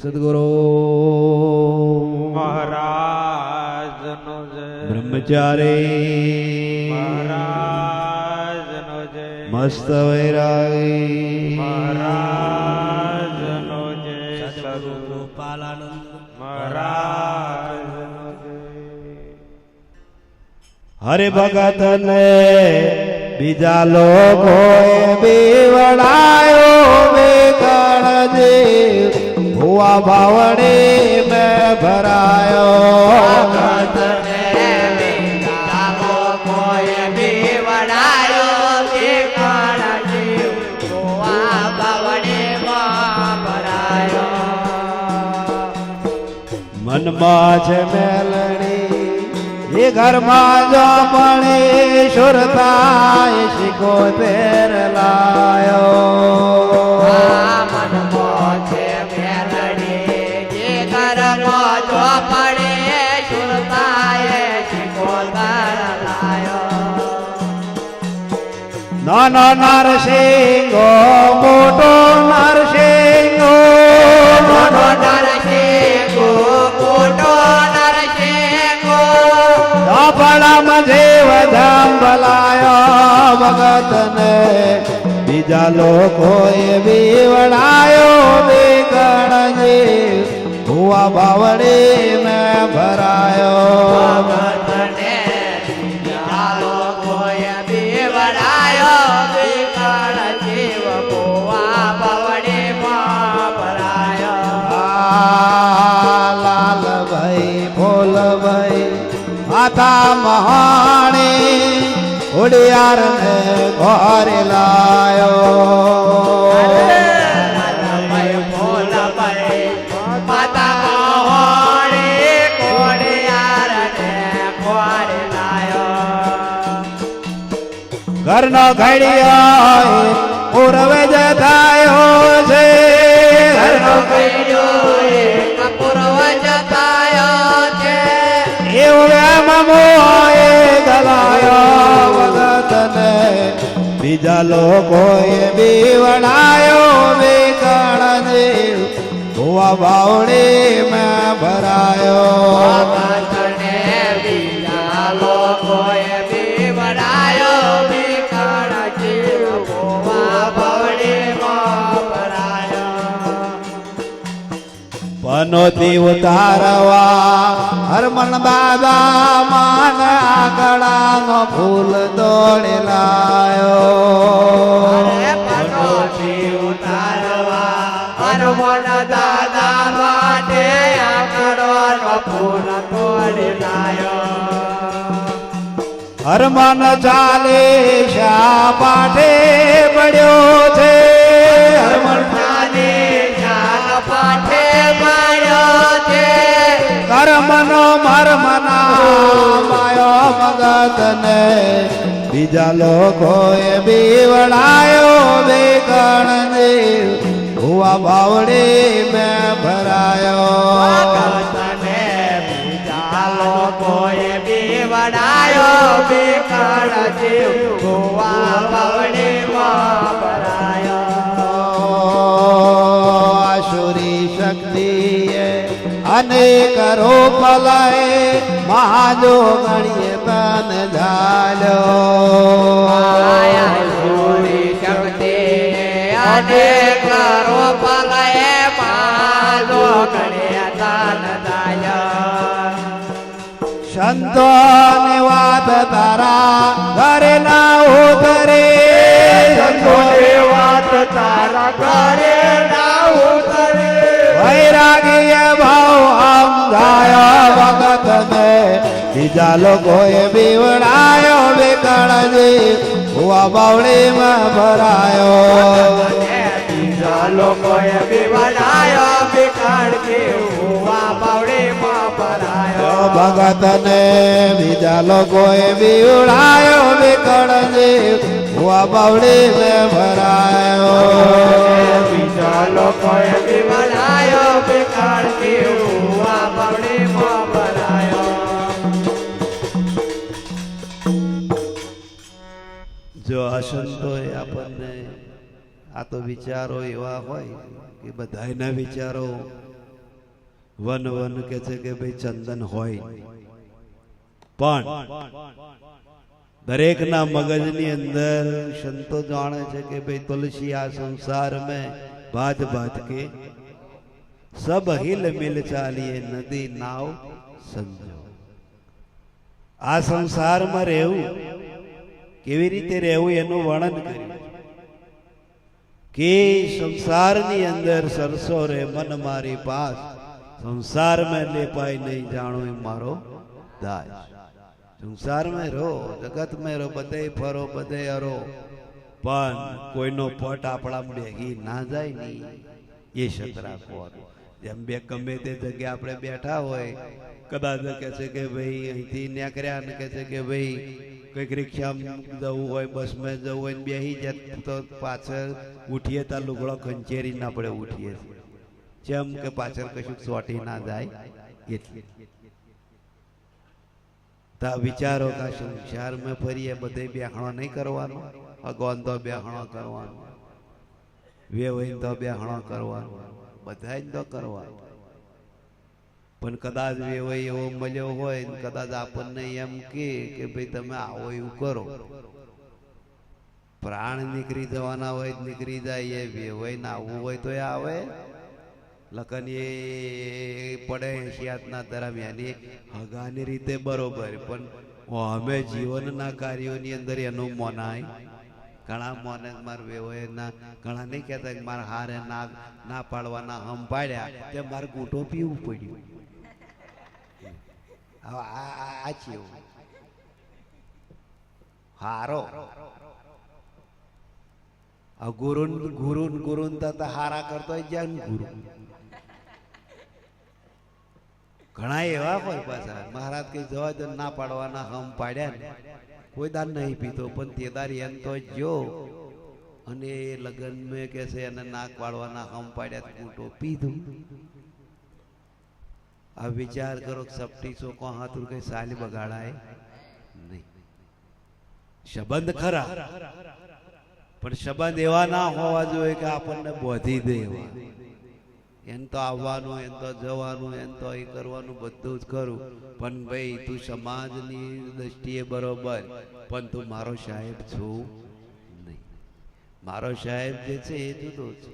સદગુરુ મહારાજનો જય. બ્રહ્મચારી મહારાજનો જય. મસ્ત વૈરાગી મહારાજનો જય. સદગુરુ ગોપાલાનંદ મહારાજનો જય. હરે ભગત ને બીજા લોકોએ બીવડાયો બેકણ જીવ ભુવા ભાવડે મેં ભરાયો ભગતને બીજા લોકોએ બીવડાયો બેકણ જીવ ભુવા ભાવડેમાં ભરાયો. મનમાં છે મેલડી એ ઘરમાં જો પણ સુરતાય શિકોતેર લાયો મનમાં છે મેલડી જે ઘરમાં જો પડે સુરતાએ શિકોતર લાયો. નાનો નરસિંહો મોટો નરસિંહો મોટો નરસિંહો મોટો નરસિંહો ધાપડામાં જેવ ધામ ભલાયો ભગતને બીજા લોકોએ બીવડાયો બેકણ જીવ ભુવા બાવડે મેં ભરાયો ભગતને બીજા લોકોએ બીવડાયો બેકણ જીવ ભુવા બાવડેમાં ભરાયો. લાલભાઈ ભોલભાઈ માતા મહાણી ઉડિયાર ને ઘરે લાયો લાલભાઈ ભોલભાઈ માતા મહોણી કોડિયારને કોરે લાયો. ઘરનો ઘડિયો પૂર્વે જ થયો છે ઘરનો ઘડિયો એક પૂર્વજ થયો છે. એવું એમ મોએ ગલાયો ભગતને બીજા લોકોએ બીવડાયો બેકણ જીવ ભુવા બાવડે મેં ભરાયો ભગતને બીજા લોકોએ બીવડાયો બેકણ જીવ ભુવા બાવડેમાં ભરાયો. પનોતી ઉતારવા હરમન દાદા માન આકડાનો ફૂલ દોડી લાયો પનોતી ઉતારવા હનુમાન દાદા માટે આકડોનો ફૂલ તોડી લાયો. હરમન ચાલે શા પાઠે પડ્યો છે હરમન ચાલે શાન પાઠે પાડ્યો છે. કર્મનો મર્મના માયો ભગતને બીજા લોકોએ બીવડાયો બેકણ જીવ ભુવા બાવડે મેં ભરાયો ભગતને બીજા લોકોએ બીવડાયો બેકણ જીવ ભુવા બાવડેમાં ભરાયો. આસુરી શક્તિએ અનેક રૂપ લઈ મહાજોગણીએ બન ઝાલ્યો આસુરી શક્તિ અનેક રૂપ લયે માલો ગણે દાન દાયા. સંતોની વાત તારા ઘરે ના ઉતરે સંતોની વાત તારા ઘરે ના ઉતરે. વૈરાગીય ભાવ સમજાયો ભગતને બીજા લોકોએ બીવડાયો બેકણ જીવ ભુવા બાવડીમાં ભરાયો બીજા લોકોએ બીવડાયો બેકણ જીવ ભુવા બાવડીમાં ભરાયો. ભગતને બીજા લોકોએ બીવડાયો બેકણ જીવ ભુવા બાવડીમાં ભરાયો બીજા લોકોએ બીવડાયો બેકણ જીવ ભુવા બાવડીમાં ભરાયો. જો આ સંતોએ આપણને આ તો વિચારો એવા હોય કે બધાયના વિચારો વન વન કે છે કે ભાઈ ચંદન હોય, પણ દરેકના મગજની અંદર સંતો જાણે છે કે ભાઈ તુલસી આ સંસાર में भात भात के सब हिल मिल चालिए नदी नाव समझो। આ સંસારમાં રહેવું કેવી રીતે રહેવું એનું વર્ણન કર્યું કે સંસારની અંદર સરસો રે મન મારી પાસ, संसार में ले पाई नहीं जानो मारो दास। संसार में रो, जगत में रो, बधे फरो बधे अरो, पण कोईनो पट आपड़ा बेगी ना जाय नी ये शत राखवानुं। जेम बे गमे ते जग्याए आपणे बेठा होय, कदाच कहे छे के भाई અહીંથી નીકળ્યા ને કહે છે કે ભાઈ કંઈક રિક્ષામાં જવું હોય, બસમાં જવું હોય, બેસી જાય તો પાછળ ઉઠીએ ત્યાં લુગડો ખંચેરી ના પડે ઉઠીએ જેમ કે પાછળ કશું સોટી ના જાય એટલે તા વિચારો કે સંસારમાં ફરીએ બધે બેહણો નહીં કરવાનો, અગોન તો બેહણો કરવાનો, વેવાઈ તો બેહણો કરવાનો, બધાય તો કરવાનો। પણ કદાચ વેવાઈ એવો મળ્યો હોય ને કદાચ આપણને એમ કે ભાઈ તમે આવો એવું કરો, પ્રાણ નીકળી જવાના હોય નીકળી જાય, એ વેવાઈ ને આવવું હોય તો આવે લખન એ પડે શિયાતના દરમિયાન હગાની રીતે બરોબર, પણ અમે જીવનના કાર્યોની અંદર એનું મોનાય ઘણા મોને માર વેવાયના ઘણા નહીં કહેતા કે મારા હારે ના પાડવાના હમ પાડ્યા તે મારે ગૂંટો પીવું પડ્યું। આ ચેવું હારો આ ગુરુન ગુરુન ગુરુન તથા હારા કરતો જ્ઞાન ગુરુ ઘણા એવા હોય પાછા મહારાજ કઈ જવા દે ના પાડવાના હમ પાડ્યા ને કોઈ દાન નહીં પીતો, પણ તે દારી એમ તો જો અને લગ્ન મેં કે છે એને નાક પાડવાના હમ પાડ્યા કૂટો પીધું। આ વિચાર કરો સપટી ચોકો હાથું કઈ સાલી બગાડાય નહીં। સંબંધ ખરા પણ સંબંધ એવા ના હોવા જોઈએ કે આપણને બોધી દે એવા। એમ તો આવવાનું, એમ તો જવાનું, એમ તો એ કરવાનું બધું જ કરું, પણ ભાઈ તું સમાજની દ્રષ્ટિએ બરોબર, પણ તું મારો સાહેબ છું નહીં। મારો સાહેબ જે છે એ જુદો છે।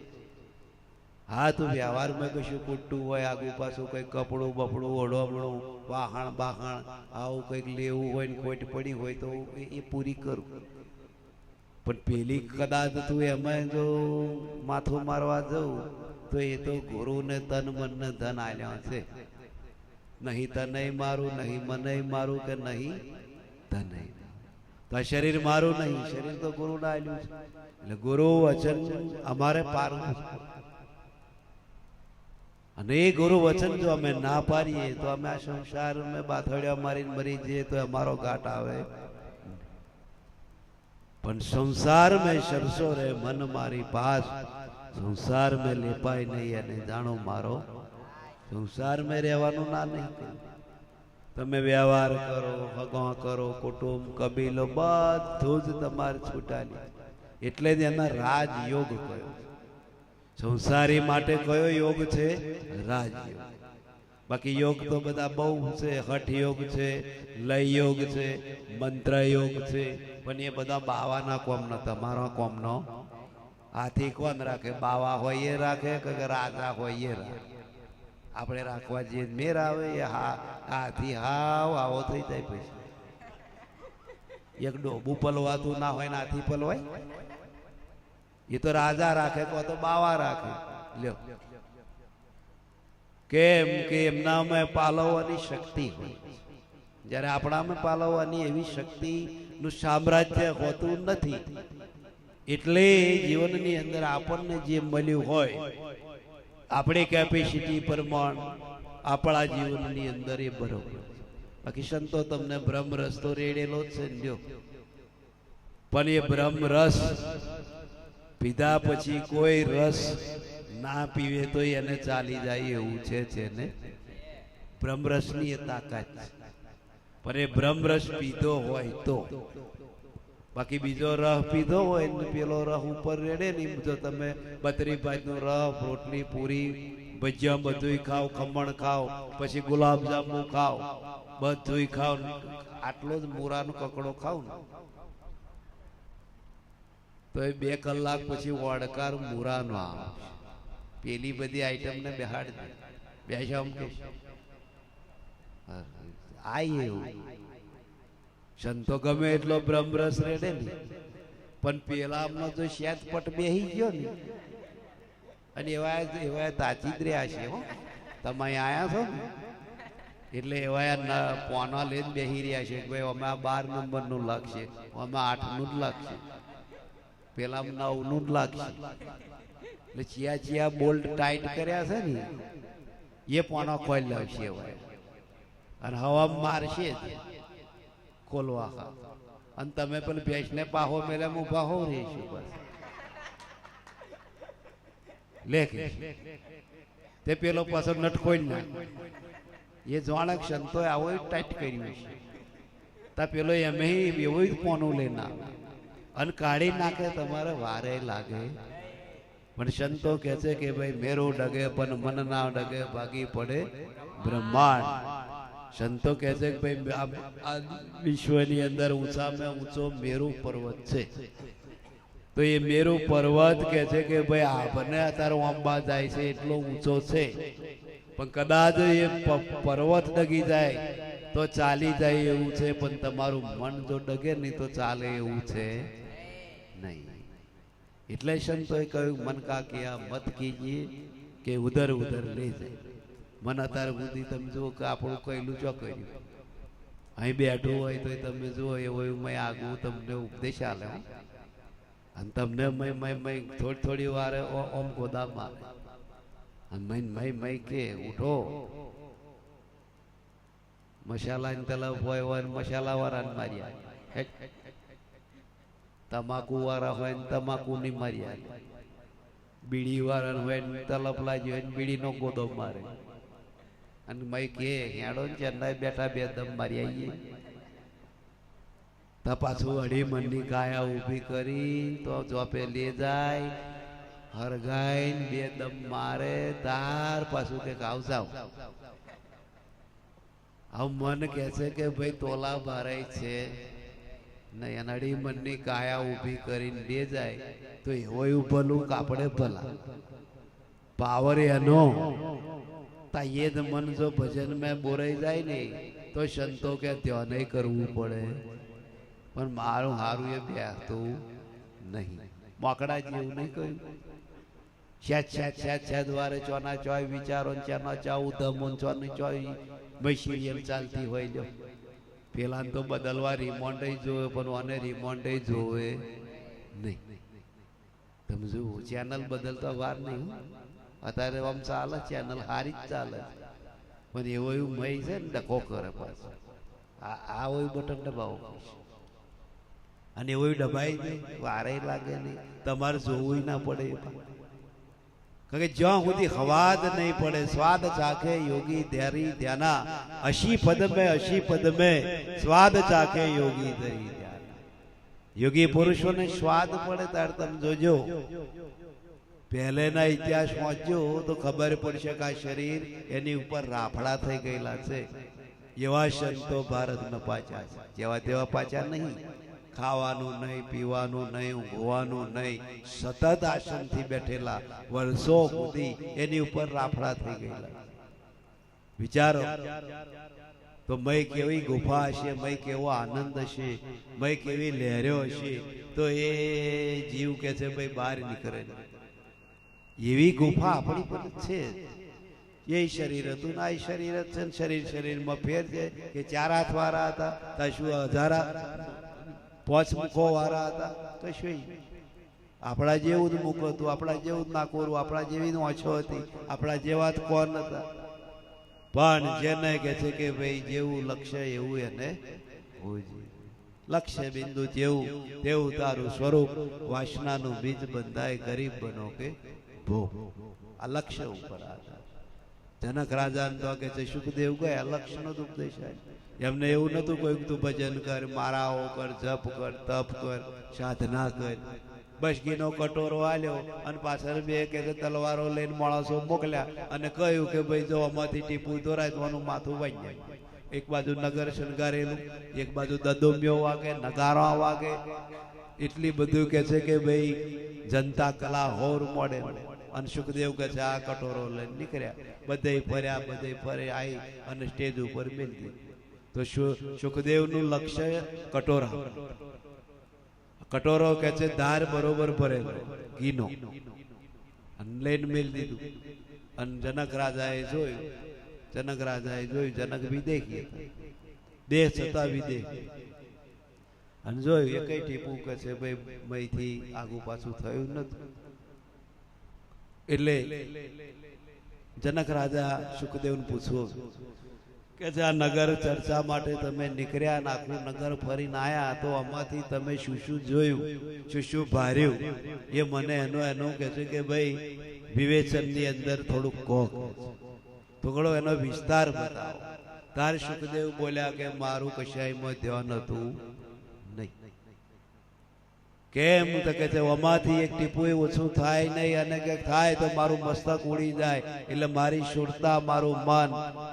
હા તું વ્યવહારમાં કશું ખૂટતું હોય, આગુ પાછું કંઈક કપડું બપડું ઓઢોમણું વાહણ બાહણ આવું કંઈક લેવું હોય ને ખોટ પડી હોય તો એ પૂરી કરું, પણ પેલી કદાચ તું એમાં જો માથું મારવા જવું તો એ તો ગુરુને તન મન ને ધન આલ્યા છે। નહીં તને મારું, નહીં મને મારું, કે નહીં તને તો આ શરીર મારું નહીં, શરીર તો ગુરુ ને આલ્યું છે। એટલે ગુરુ વચન અમારે પારવું, અને એ ગુરુ વચન જો અમે ના પાડીએ તો અમે આ સંસાર મેં બાથડિયા મારીને મરી જઈએ તો અમારો ઘાટ આવે। પણ સંસાર મેં સરસો રે મન મારી પાસ, संसार में ले पाए नहीं અને જાણો મારો સંસાર में રહેવાનું ના નહીં। તમે વ્યવહાર કરો, હગા કરો, કુટુંબ કબીલો બધું જ તમારે છૂટાલી, એટલે જ એના રાજયોગ કયો। સંસારી માટે કયો યોગ છે? રાજયોગ। બાકી યોગ તો બધા બહુ છે, હઠ યોગ છે, લય યોગ છે, મંત્ર યોગ છે, પણ એ બધા બાવાના કોમનો, તમારા કોમનો હાથી કોણ રાખે? બાવા હોય એ રાખે કે રાજા હોય એ રાખે? આપણે રાખવા જઈએ મેર આવે એ હાથી હાવ આવો થઈ જાય। પછી એક ડોબું પલવાતું ના હોય ને હાથી પલવાય? એ તો રાજા રાખે કો તો બાવા રાખે। લ્યો કેમ કે એમનામાં પાલવવાની શક્તિ હોય, જ્યારે આપણામાં પાલવવાની એવી શક્તિ નું સામ્રાજ્ય હોતું નથી। એટલે જીવનની અંદર આપણને જે મળ્યું હોય આપણી કેપેસિટી પ્રમાણ આપણા જીવનની અંદર એ બરોબર। બાકી સંતો તમને બ્રહ્મ રસ તો રેડેલો જ છે લ્યો, પણ એ બ્રહ્મ રસ પીધા પછી કોઈ રસ ના પીવે તો એને ચાલી જાય એવું છે ને બ્રહ્મરસની એ તાકાત છે। પણ એ બ્રહ્મરસ પીધો હોય તો, બાકી બીજો રહ પીધો હોય ને પેલો રહ ઉપર રેડે ને, જો તમે બત્રી ભાત નો રહ રોટલી પૂરી ભજીયા બધુંય ખાવ, ખમણ ખાવ, પછી ગુલાબજાંબુ ખાવ, બધુંય ખાવ, આટલો જ મૂરાનો કકડો ખાવ ને તો એ 2 કલાક પછી વડકાર મૂરાનો આવે. પેલી બધી આઈટમ ને બેહાડ દે, બેસા આમ કે આય એવું સંતો ગમે એટલો બ્રહ્મરસ રેડે ને પણ પેલા આમનો જો શેતપટ બેહી ગયો ને અને એવા તાચી જ રહ્યા છે હો. તમે અહીંયા છો ને એટલે એવા પોના લઈને બેહી રહ્યા છે કે ભાઈ અમે આ 12 નંબરનું લાગશે, અમે 8નું જ લાગશે, પેલા 9નું જ લાગશે. એટલે ચિયા બોલ્ટ ટાઈટ કર્યા છે ને એ પોના ખોલી લાવશે એવા અને હવા મારશે જ ખોલવા. અને તમે પેલી ભેંસને પાહો મેલે હું પાહો રહીશું બસ લે તે પેલો પાછો નટકોઈ નાખ. એ જાણે સંતો આવો ટાઈટ કર્યું છે તા પેલો એમે એવું જ પોનું લઈને આવે અને કાઢી નાખે. તમારે વારે લાગે પણ સંતો કહે છે કે ભાઈ મેરો ડગે પણ મન ના ડગે, ભાગી પડે બ્રહ્માંડ. સંતો કહે છે કે ભાઈ આ વિશ્વની અંદર ઊંચામાં ઊંચો મેરુ પર્વત છે તો એ મેરુ પર્વત કહે છે કે ભાઈ આપણને અત્યારે અંબા જાય છે એટલો ઊંચો છે પણ કદાચ એ પર્વત ડગી જાય તો ચાલી જાય એવું છે પણ તમારું મન જો ડગે નહીં તો ચાલે એવું છે નહીં. એટલે સંતોએ કહ્યું મન કા કિયા મત કીજીએ કે ઉધર ઉધર લે જાય. મન અત્યારે સુધી તમે જુઓ કે આપણું કહેલું ચો કર્યું અહીં બેઠું હોય તો તમે જુઓ એવું મેં આગું તમને ઉપદેશ આલે અને તમને થોડી વારે ઓમ ગોદા મારે અને મય કે ઉઠો મસાલાની તલબ હોય મસાલા વાળાને માર્યા, તમાકુ વાળા હોય ને તમાકુની માર્યા, બીડી વાળા હોય ને તલબ લાજી હોય ને બીડીનો ગોદો મારે અને મય કે હેડો ને ચેન્નાઈ બેઠા 2 દમ મારી આવીએ. તો પાછું 2.5 મણની કાયા ઊભી કરી તો ચોપે લે જાય, હરગાઈને 2 દમ મારે, તાર પાછું કે આવ જાવ. આવ મન કહે છે કે ભાઈ તોલા ભરાય છે નહીં, 2.5 મણની કાયા ઊભી કરીને લે જાય તો એવું ભલું કાપડે ભલા પાવર એનો. એ જ મન જો ભજન મેં બોરાઈ જાય ને તો સંતો કે ત્યાં નહીં કરવું પડે પણ મારું હારું એ બેસતું નહીં. મોકડા જેવું નહીં કહ્યું છેદ વારે ચોના ચોય વિચારો ચાના ચા ઉધમો ચોની ચોય સિરિયલ ચાલતી હોય લ્યો. પેલા તો બદલવા રિમોન્ડે જોવે પણ મને રિમોન્ડે જોવે નહીં. તમે જુઓ ચેનલ બદલતા વાર નહીં. અત્યારે આમ ચાલે ચેનલ હારી જ ચાલે પણ એવો એવું મય છે ને ડખો કરે પાછો આ હોય બટન દબાવો અને એવું દબાઈ નહીં, વારે લાગે નહીં, તમારે જોવું ના પડે. કારણ કે જ્યાં સુધી હવાદ નહીં પડે સ્વાદ ચાખે યોગી ધ્યારી ધ્યાના, 80 પદ મેં સ્વાદ ચાખે યોગી ધરી ધ્યાના. યોગી પુરુષોને સ્વાદ પડે ત્યારે તમે જોજો પહેલેના ઇતિહાસ વાંચજો તો ખબર પડશે કે આ શરીર એની ઉપર રાફડા થઈ ગયેલા છે. એવા સંતો ભારતમાં પાછા છે, જેવા તેવા પાછા નહીં. ખાવાનું નહીં, પીવાનું નહીં, ઊંઘવાનું નહીં, સતત આસનથી બેઠેલા વર્ષો સુધી એની ઉપર રાફડા થઈ ગયેલા. વિચારો તો મય કેવી ગુફા હશે, મય કેવો આનંદ હશે, મય કેવી લહેરો હશે તો એ જીવ કે છે ભાઈ બહાર નીકળે. એવી ગુફા આપણી પર છે. એ શરીર હતું ને આ શરીર જ છે. શરીરમાં ફેર છે કે 4 હાથ વાળા હતા તો શું 1000 5 મુખો વાળા હતા તો શું આપણા જેવું જ મુખ હતું, આપણા જેવું જ નાકોરું, આપણા જેવી ઓછો હતી, આપણા જેવા જ કોણ હતા. પણ જેને કે છે કે ભાઈ જેવું લક્ષ્ય એવું એને હોવું જોઈએ. લક્ષ્ય બિંદુ જેવું તેવું તારું સ્વરૂપ, વાસનાનું બીજ બંધાય, ગરીબ બનો કે ભોગ. આ લક્ષ્ય ઉપર આધાર. જનક રાજા તો કે છે સુખદેવ ગયા લક્ષ્ય નો ઉપદેશ એમને એવું નતું કોઈ તું ભજન કર, મારાઓ કર, જપ કર, તપ કર, સાધના કર, બસ ઘીનો કટોરો આલ્યો અને પાછળ બે કે તલવારો લઈને માણસો મોકલ્યા અને કહ્યું કે ભાઈ જો આમાંથી ટીપું દોરાય તો આનું માથું વાઈ જાય. એક બાજુ નગર શણગારેલું, એક બાજુ દદોમ્યો વાગે, નગારા વાગે, એટલી બધું કે છે કે ભાઈ જનતા કલા હોર મોડે. અને સુખદેવ કે છે આ કટોરો લઈને નીકળ્યા, બધે ફર્યા, બધે ફરે આવી અને સ્ટેજ ઉપર મેલી દીધી. તો સુખદેવનું લક્ષ્ય કટોરા. કટોરો કે છે ધાર બરોબર ભરેલો ઘીનો, અને લઈને મેલી દીધું. અને જનક રાજાએ જોયું, જનક વિદેહી હતા, દેહ છતાં વિદેહી. અને જોયું એકઈ ટીપું કે છે ભાઈ મહીથી આગુ પાછું થયું નથી. એટલે જનક રાજા સુખદેવને પૂછવું કે છે આ નગર ચર્ચા માટે તમે નીકળ્યા ને આખું નગર ફરીને આયા, તો આમાંથી તમે શું શું જોયું, શું શું ભાર્યું, એ મને એનું કે છે કે ભાઈ વિવેચનની અંદર થોડુંક કહો, થોડો એનો વિસ્તાર બતાવો. તાર સુખદેવ બોલ્યા કે મારું કશાયમાં ધ્યાન હતું નહીં. કેમ તો કે છે આમાંથી એક ટીપું ઓછું થાય નહીં, અને કે થાય તો મારું મસ્તક ઉડી જાય, એટલે મારી સુરતા, મારું મન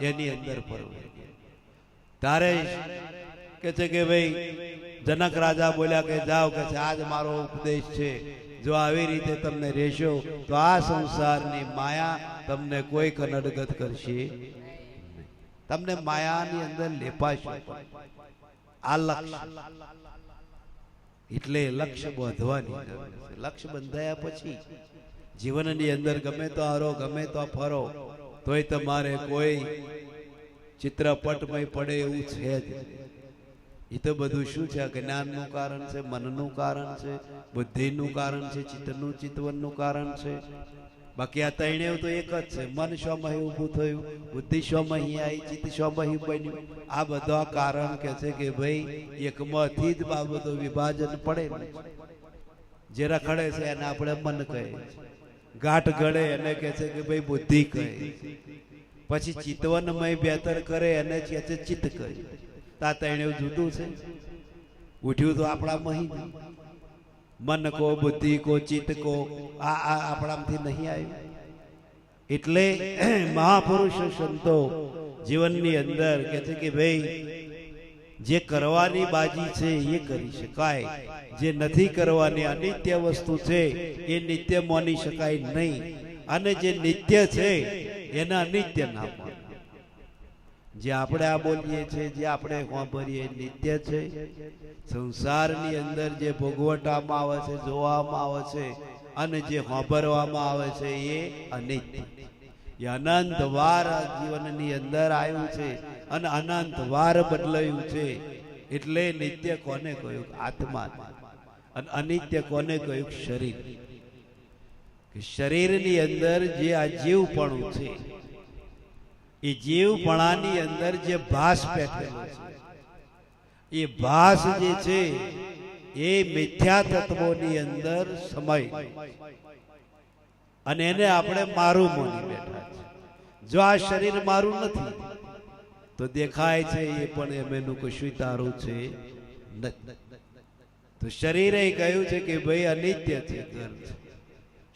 એની અંદર ફરવું. તારે કે છે કે ભાઈ જનક રાજા બોલ્યા કે જાઓ, કે છે આજ મારો ઉપદેશ છે, જો આવી રીતે તમને રહેશો તો આ સંસારની માયા તમને કોઈ કનડગત કરશે, તમને માયાની અંદર લેપાશે. આ લક્ષ્ય, એટલે લક્ષ્ય બાંધવાની જરૂર છે. લક્ષ્ય બંધાયા પછી જીવનની અંદર ગમે તો હારો, ગમે તો ફરો, તોય તમારે કોઈ ચિત્રપટમય પડે એવું છે જ. એ તો બધું શું છે? જ્ઞાનનું કારણ છે, મનનું કારણ છે, બુદ્ધિનું કારણ છે, ચિત્તવનનું કારણ છે. બાકી આ ત્રણેય તો એક જ છે. મન સ્વમહી ઊભું થયું, બુદ્ધિ સ્વમહી આવી, ચિત્ત સ્વમહી બન્યું. આ બધા કારણ કે છે કે ભાઈ એકમાંથી જ બાબતો વિભાજન પડે. જે રખડે છે એને આપણે મન કહે, ગાંઠ ગળે એને કે છે કે ભાઈ બુદ્ધિ કહે, પછી ચિત્તવનમય બેતર કરે એને કે છે ચિત્ત કહે. તા ત્રણેય જુદું છે. ઉઠ્યું તો આપણા મહી, મન કો, બુદ્ધિ કો, ચિત્ત કો, આ આપણામાંથી નહીં આવ્યું. એટલે મહાપુરુષો સંતો જીવનની અંદર કે છે કે ભાઈ જે કરવાની બાજી છે એ કરી શકાય, જે નથી કરવાની અનિત્ય વસ્તુ છે એ નિત્ય માની શકાય નહીં, અને જે નિત્ય છે એને અનિત્ય ના માને. જે આપણે આ બોલીએ છીએ, જે આપણે વાપરીએ નિત્ય છે. સંસારની અંદર જે ભોગવટામાં આવે છે, જોવામાં આવે છે, અને જે વાપરવામાં આવે છે એ અનિત્ય. એ અનંત વાર જીવનની અંદર આવ્યું છે અને અનંત વાર બદલાયું છે. એટલે નિત્ય કોને કહ્યું? આત્મા. અને અનિત્ય કોને કહ્યું? શરીર. શરીરની અંદર જે આ જીવપણું છે, એ જીવપણાની અંદર જે ભાસ બેઠેલો છે, એ ભાસ જે છે એ મિથ્યા તત્વોની અંદર સમય, અને એને આપણે મારું માની બેઠા છે. જો આ શરીર મારું નથી તો દેખાય છે એ પણ એનું કશું તારું છે નથી. તો શરીરે કહ્યું છે કે ભાઈ અનિત્ય છે, ઘર છે.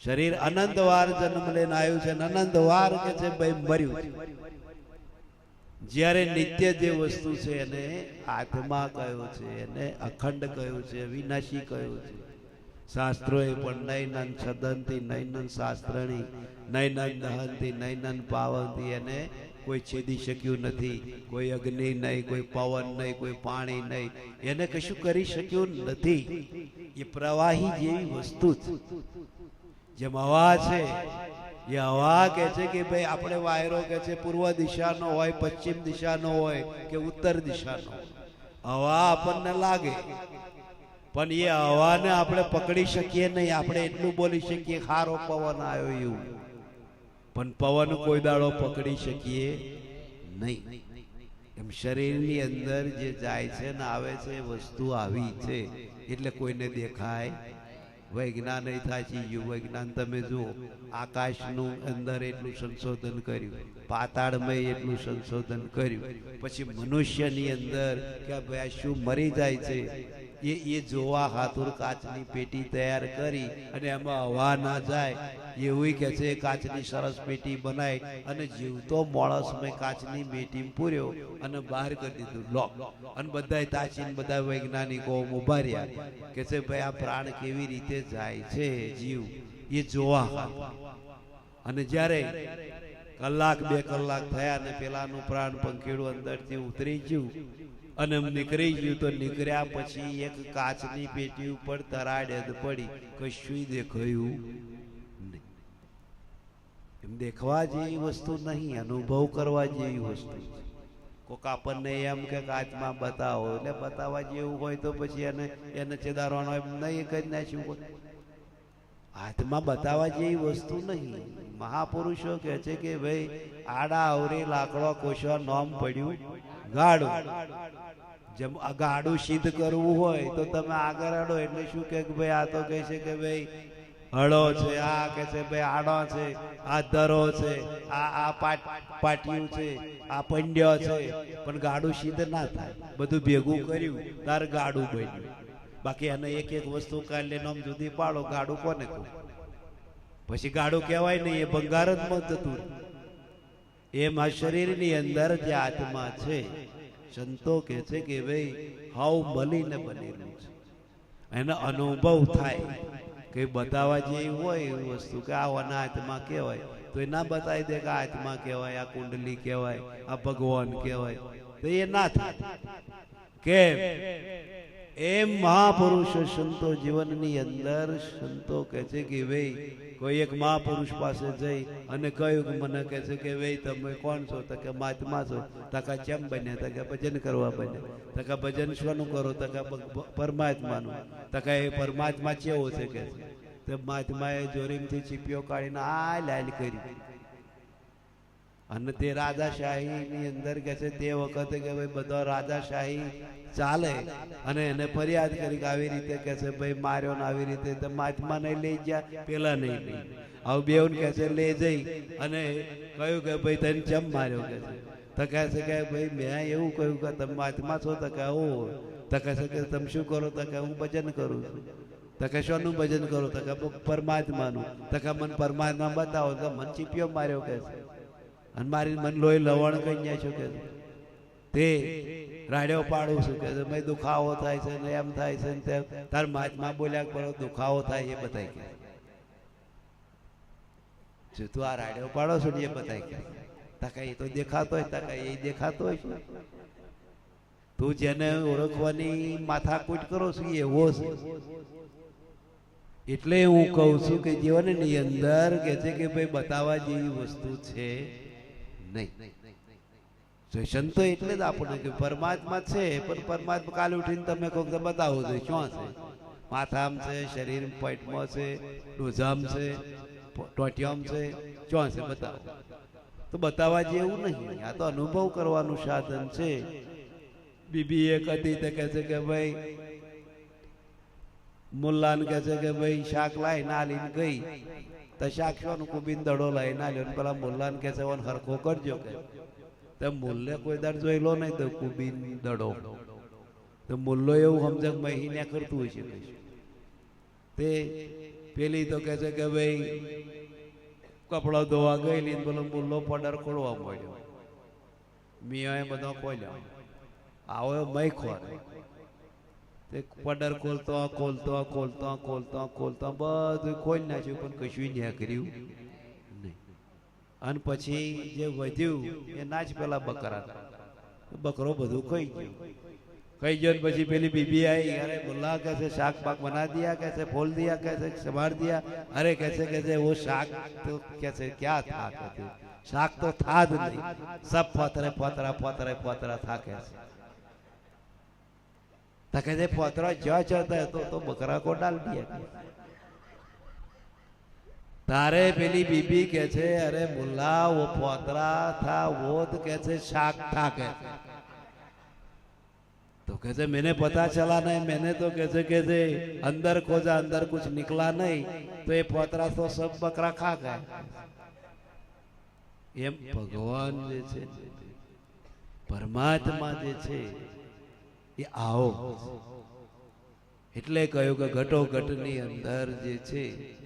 શરીર અનંત વાર જન્મ લઈને આવ્યું છે, અનંત વાર કે છે ભાઈ મર્યું છે. જ્યારે નિત્ય જે વસ્તુ છે એને આત્મા કયો છે, એને અખંડ કયો છે, વિનાશી કયો છે. શાસ્ત્રોએ પણ નૈનન છદંતી, નૈનન શાસ્ત્રણી, નૈનન દહંતી, નૈનન પાવંતી, એને કોઈ છેદી શક્યું નથી. કોઈ અગ્નિ નહીં, કોઈ પવન નહીં, કોઈ પાણી નહીં, એને કશું કરી શક્યું નથી. એ પ્રવાહી જેવી વસ્તુ છે. જેમ હવા છે, એ હવા કે છે કે ભાઈ આપણે વાયરો કે છે પૂર્વ દિશાનો હોય, પશ્ચિમ દિશાનો હોય કે ઉત્તર દિશાનો, હવા આપણને લાગે, પણ એ હવાને આપણે પકડી શકીએ નહીં. આપણે એટલું બોલી શકીએ ખારો પવન આવ્યો એવું, પણ પવન કોઈ દાડો પકડી શકીએ નહીં. એમ શરીરની અંદર જે જાય છે ને આવે છે વસ્તુ આવી છે એટલે કોઈને દેખાય. વૈજ્ઞાન થાય છે, વૈજ્ઞાન તમે જુઓ, આકાશનું અંદર એટલું સંશોધન કર્યું, પાતાળમય એટલું સંશોધન કર્યું, પછી મનુષ્યની અંદર કે ભાઈ શું મરી જાય છે એ જોવા ખાતર કાચની પેટી તૈયાર કરી અને એમાં હવા ના જાય એવું કે છે કાચની સરસ પેટી બનાવી અને જીવતો માણસ મેં કાચની પેટી પૂર્યો અને બહાર કરી દીધું લોક અને બધા તાચીને બધા વૈજ્ઞાનિકો ઉભા રહ્યા કે છે ભાઈ આ પ્રાણ કેવી રીતે જાય છે જીવ એ જોવા ખાતર. અને જ્યારે કલાક 2 કલાક થયા ને પેલાનું પ્રાણ પંખીડું અંદરથી ઉતરી ગયું અને નીકળી ગયું તો નીકળ્યા પછી એક કાચની પેટી ઉપર તરાડ પડી, કશું દેખાયું નહીં. એમ દેખવા જેવી વસ્તુ નહીં, અનુભવ કરવા જેવી વસ્તુ છે. કોક આપણને એમ કે કાચમાં બતાવો એટલે બતાવવા જેવું હોય તો પછી એને છેદારવાનો એમ નહીં કરી નાખ્યું હોય. હાથમાં બતાવવા જેવી વસ્તુ નહીં. મહાપુરુષો કહે છે કે ભાઈ આડા અવરે લાકડો કોશવા નોમ પડ્યું ગાડું. જેમ ગાડું સિદ્ધ કરવું હોય તો તમે આગળ હડો એટલે શું કે ભાઈ આ તો કહે છે કે ભાઈ હળો છે, આ કે છે ભાઈ આડો છે, આ ધરો છે, આ પાટિયું છે, આ પંડ્યો છે, પણ ગાડું સિદ્ધ ના થાય. બધું ભેગું કર્યું તાર ગાડું બન્યું. બાકી એને એક એક વસ્તુ કાઢી નામ જુદી પાડો, ગાડું કોને કહું? પછી ગાડું કહેવાય નહીં, એ ભંગાર જ મત હતું. એમ આ શરીરની અંદર જે આત્મા છે, સંતો કે છે કે ભાઈ હાવ મળીને બનેલું છે. એનો અનુભવ થાય કે બતાવવા જેવી હોય એવી વસ્તુ કે આ હાથમાં કહેવાય તો એ ના બતાવી દે કે આ હાથમાં કહેવાય, આ કુંડલી કહેવાય, આ ભગવાન કહેવાય, તો એ ના થાય. કેમ? એમ મહાપુરુષો સંતો જીવનની અંદર સંતો કહે છે કે ભાઈ કોઈ એક મહાપુરુષ પાસે જઈ અને કહ્યું કે મને કહે છે કે ભાઈ તમે કોણ છો? તો કે મહાત્મા છો. તકા ચેમ બન્યા? તો કે ભજન કરવા બન્યા. તકા ભજન શાનું કરો? તો કે પરમાત્માનું. તકા એ પરમાત્મા કેવો છે કે તે મહાત્માએ જોરીમથી ચીપીઓ કાઢીને આ લાલ કરી. અને તે રાજાશાહીની અંદર કે છે તે વખતે કે ભાઈ બધો રાજાશાહી ચાલે અને એને ફરિયાદ કરી કે આવી રીતે કે છે ભાઈ માર્યો ને આવી રીતે. તો મહાત્મા નહીં લઈ ગયા, પેલા નહીં લઈ. હવે બેઉન કે છે લઈ જઈ અને કહ્યું કે ભાઈ તને ચમ માર્યો કે છે? તો કહે છે કે ભાઈ મેં એવું કહ્યું કે તમે મહાત્મા છો? તો કે ઓ. તો કહે છે કે તમે શું કરો? તો કે હું ભજન કરું છું. તો કે શાનું ભજન કરો? તો કે પરમાત્માનું. તો કે મને પરમાત્મા બતાવો. તો મને ચીપિયો માર્યો કે છે અને મારી મન લોહી લવણ કઈ જાય છો કે તે રાડ્યો પાડું છું કે મેં દુખાવો થાય છે ને એમ થાય છે ને તેમ. તાર મહાત્મા બોલ્યા કરો દુખાવો થાય એ બતાય કે તું આ રાડ્યો પાડો છો ને એ બતાય કે તકા એ તો દેખાતો હોય, તકા એ દેખાતો હોય છે. તું જેને ઓળખવાની માથાકૂટ કરો છો એવો છે. એટલે હું કહું છું કે જીવનની અંદર કે છે કે ભાઈ બતાવવા જેવી વસ્તુ છે નહીં. સંતો એટલે જ આપણને કે પરમાત્મા છે, પણ પરમાત્મા કાલે ઉઠીને તમે કહો તો બતાવો છો ક્યાં છે? માથામ છે, શરીર પેટમાં છે, ડોઝામ છે, ટોટિયામ છે, ક્યાં છે? બતાવો. તો બતાવવા જેવું નહીં. આ તો અનુભવ કરવાનું સાધન છે. બીબી એક હતી તે કહે છે કે ભાઈ મુલ્લાને કહે છે કે ભાઈ શાક લાઈને આલીને ગઈ. તો શાક શું કુબીન દડો લાઈને આલ્યો. પેલા મુલ્લાને કહે છે હરખો કરજો કે. તો મુલ્લે કોઈ દર જોયેલો નહીં તો કુબીન દડો. તો મુલ્લો એવું સમજે મહિને કરતું હોય છે. તે પેલી તો કહે છે કે ભાઈ કપડો ધોવા ગયેલી પેલો મુલ્લો પડર ખોલવા મળ્યો. મિયાએ બધો ખોલ્યો. આવો મય ખોર તે પડર ખોલતો ખોલતો ખોલતો ખોલતો ખોલતો બધું ખોલી નાખ્યું પણ કશું નીકળ્યું નહીં. અને પછી જે વધ્યું એ નાચ પેલા બકરા, બકરો બધું ખાઈ ગયો. ખાઈ ગયો પછી પેલી બીબી આવી. અરે બોલા કે છે શાક પાક બના દિયા કે છે, ફોલ દિયા કે છે, સંભાળ દિયા? અરે કે છે वो શાક તો કે છે ક્યાં था? कहते શાક તો था જ નહીં, सब फोतरे फोतरा फोतरे फोतरा था કે છે. तो कहते पोतरा जा चलता है तो बकरा को डाल दिया. तारे पेली बीबी कहते अरे मुल्ला वो पोतरा था वो तो कहते शाक था के. तो कहते मैंने पता चला नहीं, मैंने तो कहते अंदर खोजा अंदर कुछ निकला नहीं, तो ये पोतरा तो सब बकरा खा गए. एम भगवान जे छे परमात्मा जे छे એ આવો એટલે કહ્યું કે ઘટોઘટની અંદર જે છે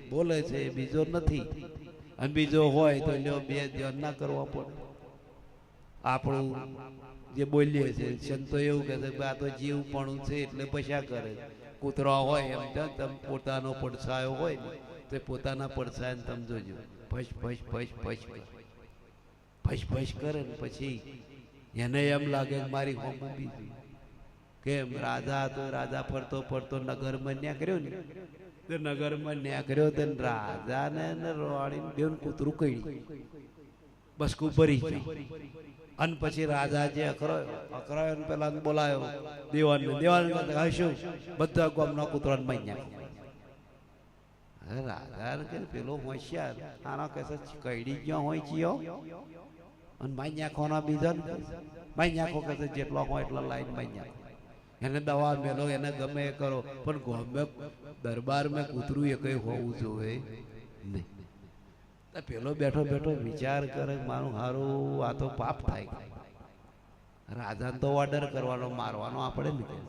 બોલે છે એ બીજો નથી, અને બીજો હોય તો લ્યો બે ધ્યાન ના કરવા પડે. આપણું જે બોલીએ છે સંતો એવું કહે છે કે આ તો જીવપણું છે એટલે પૈસા કરે. કૂતરા હોય એમ તમે પોતાનો પડછાયો હોય ને તો પોતાના પડછાયાને તમે જોજો ભસ ભસ ભસ ભસ ભસ ભસ કરે ને પછી એને એમ લાગે કે મારી હોમ બીજી. કેમ? રાજા તો રાજા ફરતો ફરતો નગરમાં ન્યાકર્યો ને તો નગરમાં ન્યાકર્યો તો રાજાને રોવાડીને બેન કૂતરું કઈ બસકું ભરી ગયું. અને પછી રાજા જે અકરાયો ને પેલા બોલાયો દેવાને હશું બધા ગામના કૂતરાને માન્યા. રાજા કે પેલો હોશિયાર આનો કહેશે કઈડી ગયો હોય ચિયો અને માઈ નાખવાના બીજા માઈ નાખો કહેશે જેટલો હોય એટલો લાઈન માઈ નાખો. એને દવા મેલો એને ગમે એ કરો, પણ ગમે દરબાર મેં કૂતરું એ કઈ હોવું જોઈએ નહીં. પેલો બેઠો બેઠો વિચાર કરે મારું હારું આ તો પાપ થાય. રાજાને તો ઓર્ડર કરવાનો મારવાનો આપણે નહીં.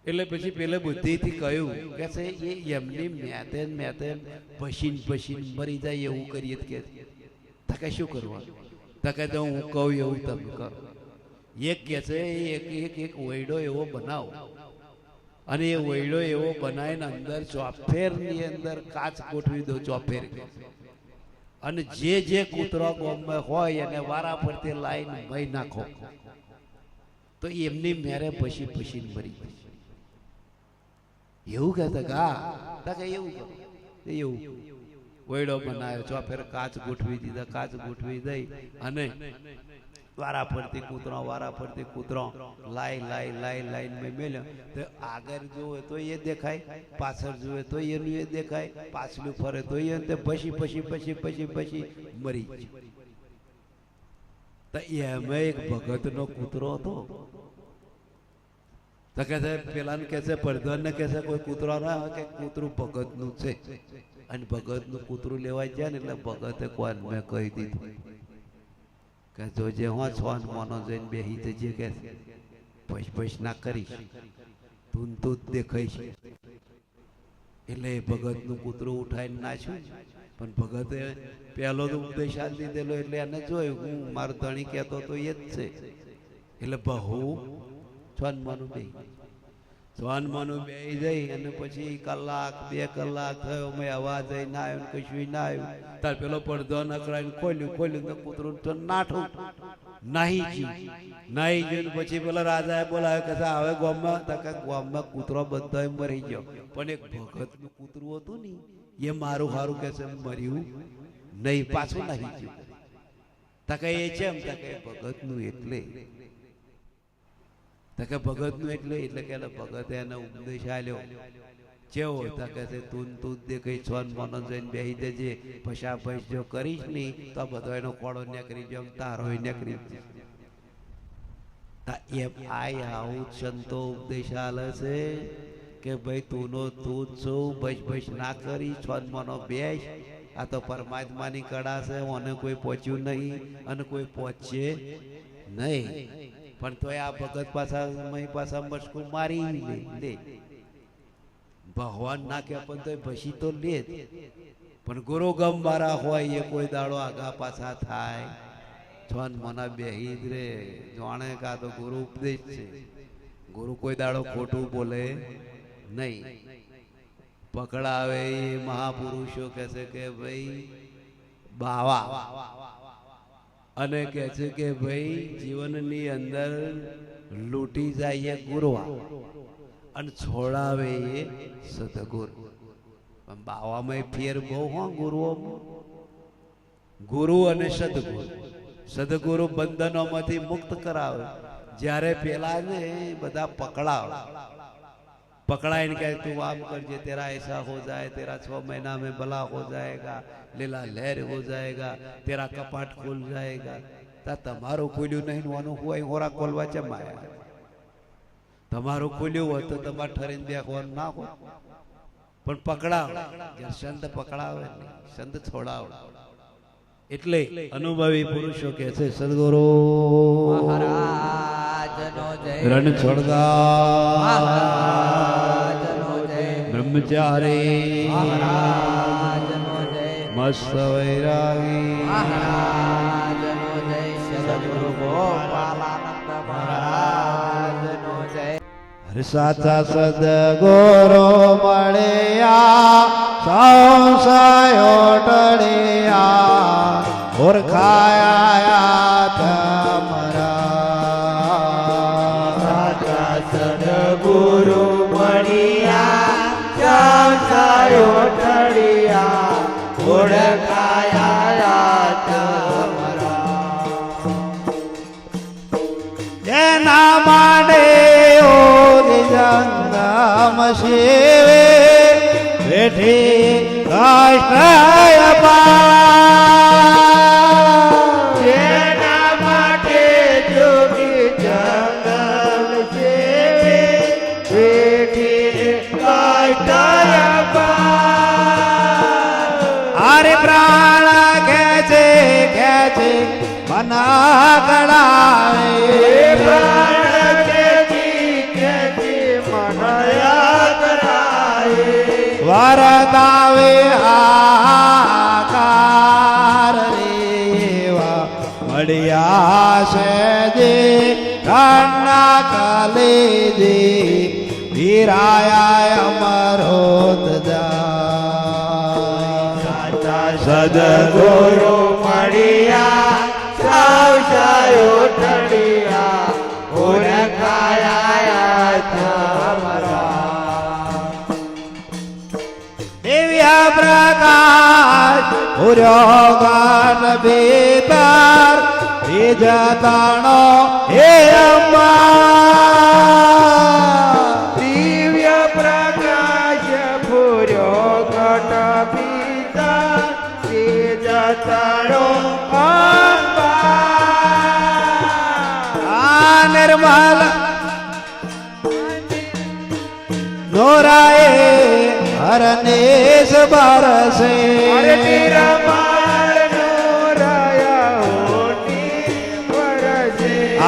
એટલે પછી પેલે બુદ્ધિથી કહ્યું કે છે એ એમની મેતે પસીન મરી જાય એવું કરીએ કે તકે શું કરવાનું? તકે તો હું કહું એવું તમે કરો. એક કે છે એક વૈડો એવો બનાવો, અને એ વૈડો એવો બનાવીને અંદર ચોફેરની અંદર કાચ ગોઠવી દો ચોફેર, અને જે કૂતરો ગામમાં હોય એને વારા ફરતે લાઈન ભઈ નાખો તો એમની મેરે પસી મરી જાય. એવું કહેતા કે એવું કરો. એવું વૈડો બનાવ્યો, ચોફેર કાચ ગોઠવી દીધા, કાચ ગોઠવી દઈ અને વારા ફરતી કૂતરો લાઈન મેં મેલ્યો. તો આગળ જોવે તો એ દેખાય, પાછળ જોવે તો એનું એ દેખાય, પાછલું ફરે તો એ પછી મરી જાય. તો એમાં એક ભગતનો કૂતરો હતો. તો કે છે પેલાને કે છે પ્રધાનને કે છે કોઈ કૂતરો ના હોય કે કૂતરું ભગતનું છે, અને ભગતનું કૂતરું લેવા જાય ને એટલે ભગતે કોણ મેં કહી દીધું કે જોજે હું છોન મોનો જોઈને બેહી જજે કે ભસ ના કરીશ, તું જ દેખાઈશ. એટલે ભગતનું કૂતરું ઉઠાઈને નાખ્યું, પણ ભગતે પહેલો તો ઉપદેશ આપી દીધેલો એટલે એને જોયું હું મારો ધણી કહેતો તો એ જ છે. એટલે બહુ છોનમાનું બેહી જઈ અને પછી કલાક 2 કલાક થયો, મેં અવાજ ના આવ્યો કશું ના આવ્યું. તાર પેલો પડદો નકળાઈને ખોલ્યું તો કૂતરું તો નાઠું નાહી ગયું. પછી પેલા રાજાએ બોલાવ્યો કે હવે ગામમાં કૂતરો બધા મરી ગયો, પણ એક ભગતનું કૂતરું હતું ને એ મારું હારું કે છે મર્યું નહીં, પાછું નાહી ગયું. તકે એ છે એમ તકે ભગતનું એટલે તકે ભગતનું એટલે કે ભગતે એને ઉપદેશ આલ્યો જેવો તકે છે તું દેખાઈ છોન મોનો જઈને બેહી દેજે, પછા પૈસ જો કરીશ નહીં તો બધો એનો કોળો નીકળી જેમ તારો નીકળી એમ. આવું સંતો ઉપદેશ આલે છે કે ભાઈ તું જ છું, ભસ ના કરી છોન મોનો બેસ. આ તો પરમાત્માની કળા છે, મને કોઈ પહોંચ્યું નહીં અને કોઈ પહોંચશે નહીં. પણ તો આ ભગત પાછા મસ્કું મારી લે ભગવાન ના કે પણ તો ભસી તો લે જ. પણ ગુરુ ગમ મારા હોય એ કોઈ દાડો આગા પાછા થાય છોન મના બેહી જ રે. જાણે કા તો ગુરુ ઉપદેશ છે, ગુરુ કોઈ દાડો ખોટું બોલે નહીં. પકડાવે એ મહાપુરુષો કહે છે કે ભાઈ બાવા, અને કહે છે કે ભાઈ જીવનની અંદર લૂંટી જાય ગુરવા અને છોડાવે એ સદગુરુ. બાવામાં ફેર બહુ હો ગુરુઓમાં. ગુરુ અને સદગુરુ બંધનોમાંથી મુક્ત કરાવે. જ્યારે પેલા ને બધા પકડાઈને કહે તું આમ કરજે તેરા ऐसा हो जाए, तेरा 6 महीना में भला हो जाएगा, લીલા લહેર हो जाएगा, तेरा कपाट खुल जाएगा. તમારું ખુલ્યું નહીં વાનું હોય હોરા ખોલવા ચમાયા. તમારું ખુલ્યું હોય તો તમારે ઠરીને દેખવાનું ના હોય, પણ પકડાવ સંત પકડાવે સંત છોડાવે. એટલે અનુભવી પુરુષો કે છે સદગુરુ મહારાજ રણ છોડદા બ્રહ્મચારી મહારાજનો જય મસ્ત વૈરાગી મહારાજનો જય સદગુરુ ગોપાલાનંદ મહારાજનો જય હરે સાચા સદગુરુ મળ્યા સંશયો ટળ્યા ઓળખાયા તમારા સાચા સદગુરુ મળ્યા સંશયો ટળ્યા ઓળખાયા તમારા જેના માટે જંગમ શિવે બેઠી કાષ્ટય જેના માટે જોગી જંગમ સેવે બેઠી કાષ્ટય હરે પ્રાણ ખેંચે ખેંચે મના કળાએ પ્રાણ ખેંચી મનયા કરાય વરદાવે આકાર રેવા મળ્યા છે જે કન્ના કલેજે વીરાયા અમરો સદગુરુ મળ્યા સંશયો ટળ્યા ઓળખાયા તમારા દિવ્ય પ્રકાશ પૂર્યો ગાન ભીતર વિજતાણો હે અંબા દિવ્ય પ્રકાશ પૂર્યો ઘટ પિતા જતાડો આ નિર્મલ નોરાએ હરનેશ બરસે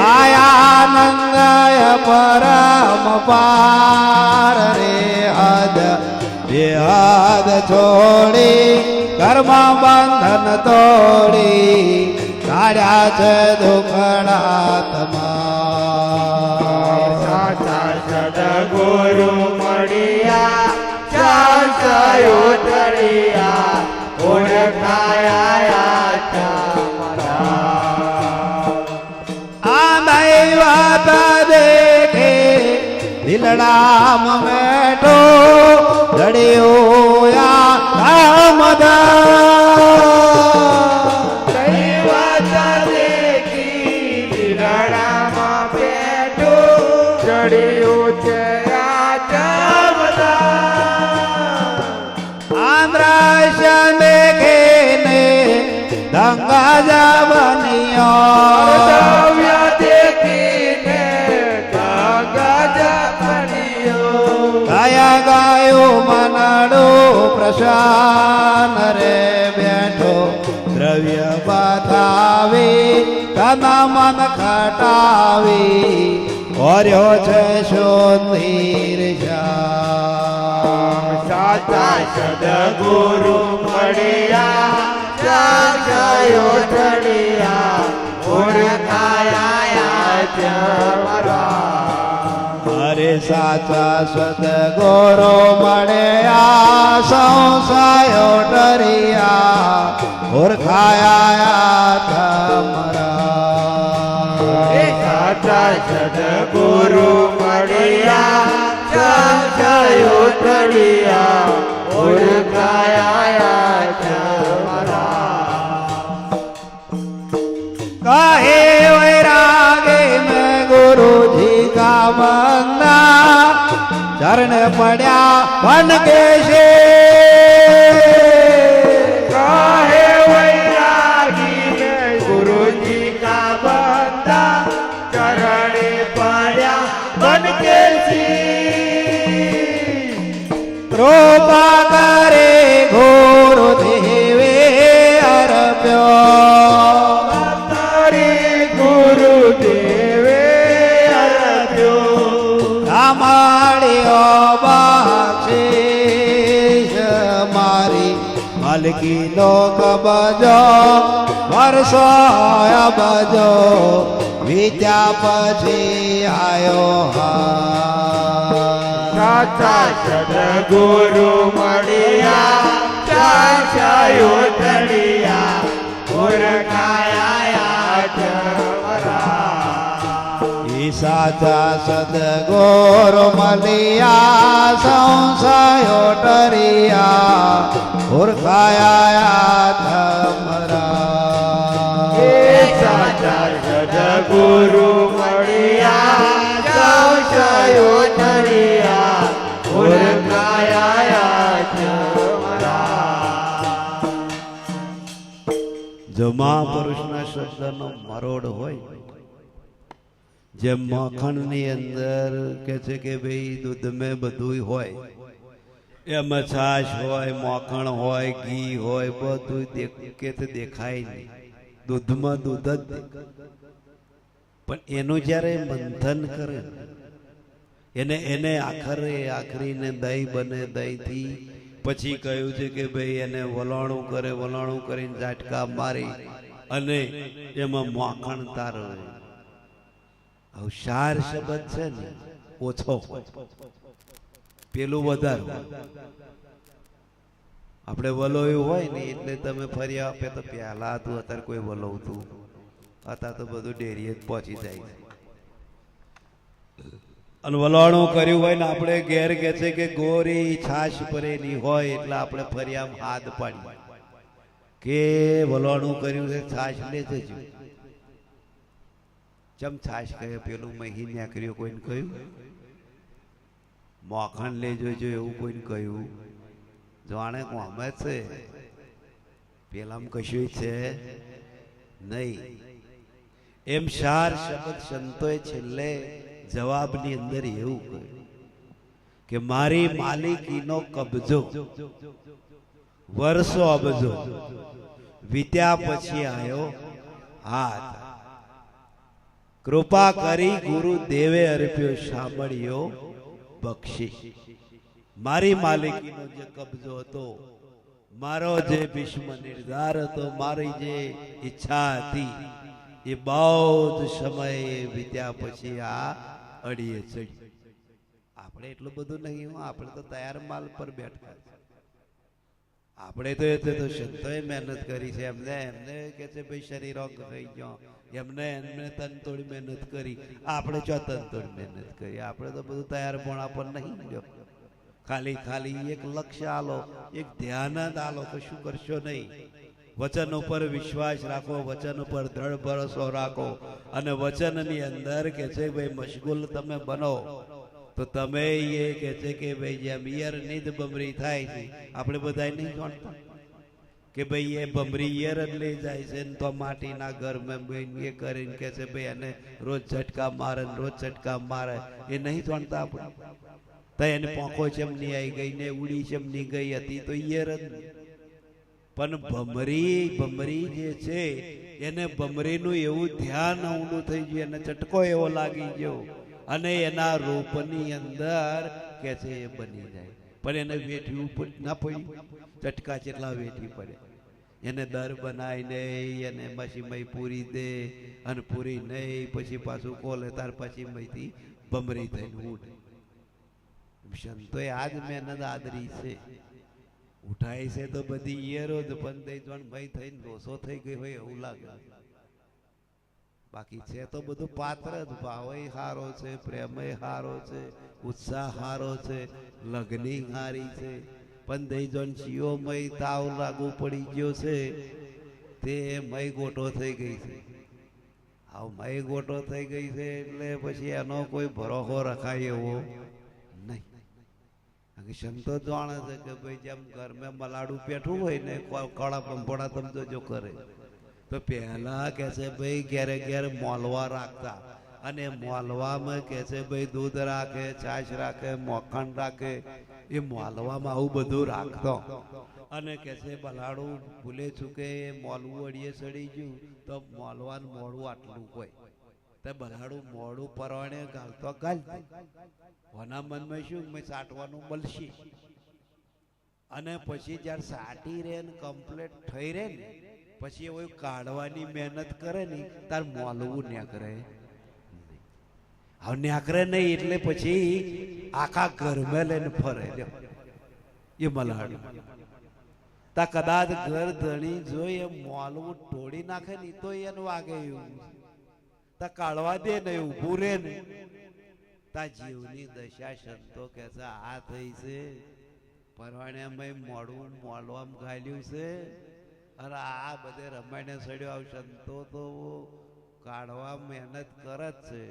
આયાનંદય પરમ પાર રે હદ બેહદ છોડી કર્મ બંધન તોડી કાઢ્યા છે દુખડા તમારા સદગુરુ મળ્યા સંશયો ટળ્યા ઓળખાયા તમારા આ દૈવત દેખે દિલડામ બેઠો જડ્યો યા દૈવત દેખી દિલડામાં બેઠો ચડ્યું છે આંદ્રાશ્ય દેખે ને દંગા જવનિયો દ્રવ્ય દેખીને ગગજ બન્યો ગાયા ગાયો મનડો પ્રશાન રે બેઠો દ્રવ્ય બતાવી તન મન ખટાવી ઓર્યો છે શોધીર સાચા સદગુરુ મળ્યા સંશયો ટળ્યા ઓળખાયા તમારા હરે સાચા સદગુરુ મળ્યા સંશયો ટળ્યા ઓળખાયા તમારા સાચા સદગુરુ મળ્યા સંશયો ટળ્યા ઓળખાયા તમારા कहे वैरागे में गुरु जी का बंदा चरण पड़ा बन के से काहे वैरागी में गुरु जी का बंदा चरण पड़ा बन के कृपा करे गुरु देवे अरप्यो गुरु देवे अरप्यो અમાળ્યો બાક્ષે ઘીનો કબજો વર્ષો બજો વીત્યા પછી આયો સાચા સદગુરુ મળ્યા ચાચાયો તળિયા ઓળખાયા જમરા ઈ સાચા સદગુરુ મળ્યા સંશયો ટરિયા ઓળખાયા ધમરા સાચા સદગુરુ મળ્યા ચાચાયો તળિયા ઓળખાયા જમરા જો મહાપુરુષના શબ્દનો મરોડ હોય જેમ માખણની અંદર કે છે કે ભાઈ દૂધ મેં બધું હોય એમાં છાશ હોય માખણ હોય ઘી હોય બધું દેખાય નહીં દૂધમાં દૂધ જ દેખાય. પણ એનું જ્યારે મંથન કરે એને આખરીને દહીં બને દહીંથી પછી કહ્યું છે કે ભાઈ એને વલાણું કરીને ઝાટકા મારી અને એમાં માખણ તારો હવે સાર શબ્દ છે ને ઓછો પેલું વધારે આપણે વલોયું હોય ને એટલે તમે ફરી આપે તો પહેલા હતું અત્યારે કોઈ વલોવતું અત્યારે તો બધું ડેરીએ જ પહોંચી જાય છે અને વલાણું કર્યું હોય ને આપણે ઘેર કે છે કે ગોરી છાશ ભરેલી હોય એટલે આપણે ફરી આમ હાથ પાડીએ કે વલાણું કર્યું છે છાશ લે જજો ચમ છાશ કહે પેલું મહી નીકળ્યું કોઈને કહ્યું માખણ લઈ જોજો એવું કોઈને કહ્યું જાણે કોમે છે પેલામાં કશું છે નહીં એમ સાર શબ્દ સંતોએ છેલ્લે જવાબની અંદર એવું કહ્યું કે મારી માલિકીનો કબજો વર્ષો અબજો વીત્યા પછી આવ્યો હાથ કૃપા કરી ગુરુ દેવે અર્પ્યો સાંભળ્યો બક્ષિસ મારી માલિકીનો જે કબજો હતો મારો જે ભીષ્મ નિર્ધાર હતો મારી જે ઈચ્છા હતી એ બહુ સમય વીત્યા પછી આ અડીએ ચડી આપણે એટલું બધું નહીં આપણે તો તૈયાર માલ પર બેઠા આપણે તો સંતોએ મહેનત કરી છે એમને કે છે ભાઈ શરીરો થઈ ગયો એમને તન તોડી મહેનત કરી આપણે ચો તન તોડી મહેનત કરી આપણે તો બધું તૈયાર પણ પર નહીં ગયો ખાલી એક લક્ષ્ય આલો એક ધ્યાન જ આલો તો શું કરશો નહીં વચન ઉપર વિશ્વાસ રાખો વચન ઉપર દ્રઢ ભરોસો રાખો અને વચનની અંદર કે છે ભાઈ મશગુલ તમે બનો તો તમે એ કે છે કે ભાઈ જેમ ઈયર નીંદ બમરી થાય છે આપણે બધા નહીં જાણતા કે ભાઈ એ બમરી ઈયર જ લઈ જાય છે ને તો માટીના ઘરમાં એ કરીને કે છે ભાઈ એને રોજ ઝટકા મારે એ નહીં જાણતા આપણે તો એને પોંખો ચમની આવી ગઈ ને ઉડી ચમની ગઈ હતી તો ઈયર જ પણ ભમરી જે છે એને ભમરીનું એવું ધ્યાન ઊંડું થઈ ગયું એને ચટકો એવો લાગી ગયો અને એના રૂપની અંદર કે છે એ બની જાય પણ એને વેઠી ઉપર ના પડી ચટકા કેટલા વેઠી પડે એને દર બનાવીને એને પછી મય પૂરી દે અને પૂરી નહીં પછી પાછું કોલે તાર પછી મયથી ભમરી થઈને ઉઠે સંતોએ આજ મહેનત આદરી છે ઉઠાય છે તો બધી ઈયરો જ પણ થઈ જણ ભાઈ થઈને લોસો થઈ ગઈ હોય એવું લાગે બાકી છે તો બધું પાત્ર જ ભાવય હારો છે પ્રેમય હારો છે ઉત્સાહ હારો છે લગ્ની હારી છે પણ દઈ જણ ચિયો મય તાવ લાગુ પડી ગયો છે તે મય ગોટો થઈ ગઈ છે આવ મય ગોટો થઈ ગઈ છે એટલે પછી એનો કોઈ ભરોસો રખાય એવો નહીં સંતો જાણે છે કે ભાઈ જેમ ઘરમાં મલાડું પેઠું હોય ને કળા પંપોડા તમે જો કરે તો પહેલા કે છે ભાઈ ઘેરે મોલવા રાખતા અને મોલવામાં કે છે ભાઈ દૂધ રાખે છાશ રાખે મોખણ રાખે એ મોલવામાં આવું બધું રાખતો અને કે છે બલાડું ભૂલે ચૂકે મોલવું અડીએ ચડી ગયું તો મોલવાનું મોડું આટલું હોય તો બલાડું મોડું પરવાણે ગાલતો ગાલ કોના મનમાં શું મેં સાટવાનું મળશે અને પછી જ્યારે સાટી રે ને કમ્પ્લીટ થઈ રે ને પછી એવું કાઢવાની મહેનત કરે ને તાર મોલવું નેકરે. હવે નેકરે નહીં એટલે પછી આખા ઘરમે લઈને ફરે એ મલાડ. તા કદાચ ઘર ધણી જોઈ એ મોલવું તોડી નાખે ને તો એને વાગે એવું. તા કાઢવા દે ને ઊભું રે ને તા જીવની દશા સંતો કે છે આ થઈ છે પરવાણે મોડું મોલવામ ગાલ્યું છે અને આ બધે રમાઈને સડ્યો આવ સંતો તો કાઢવા મહેનત કરે જ છે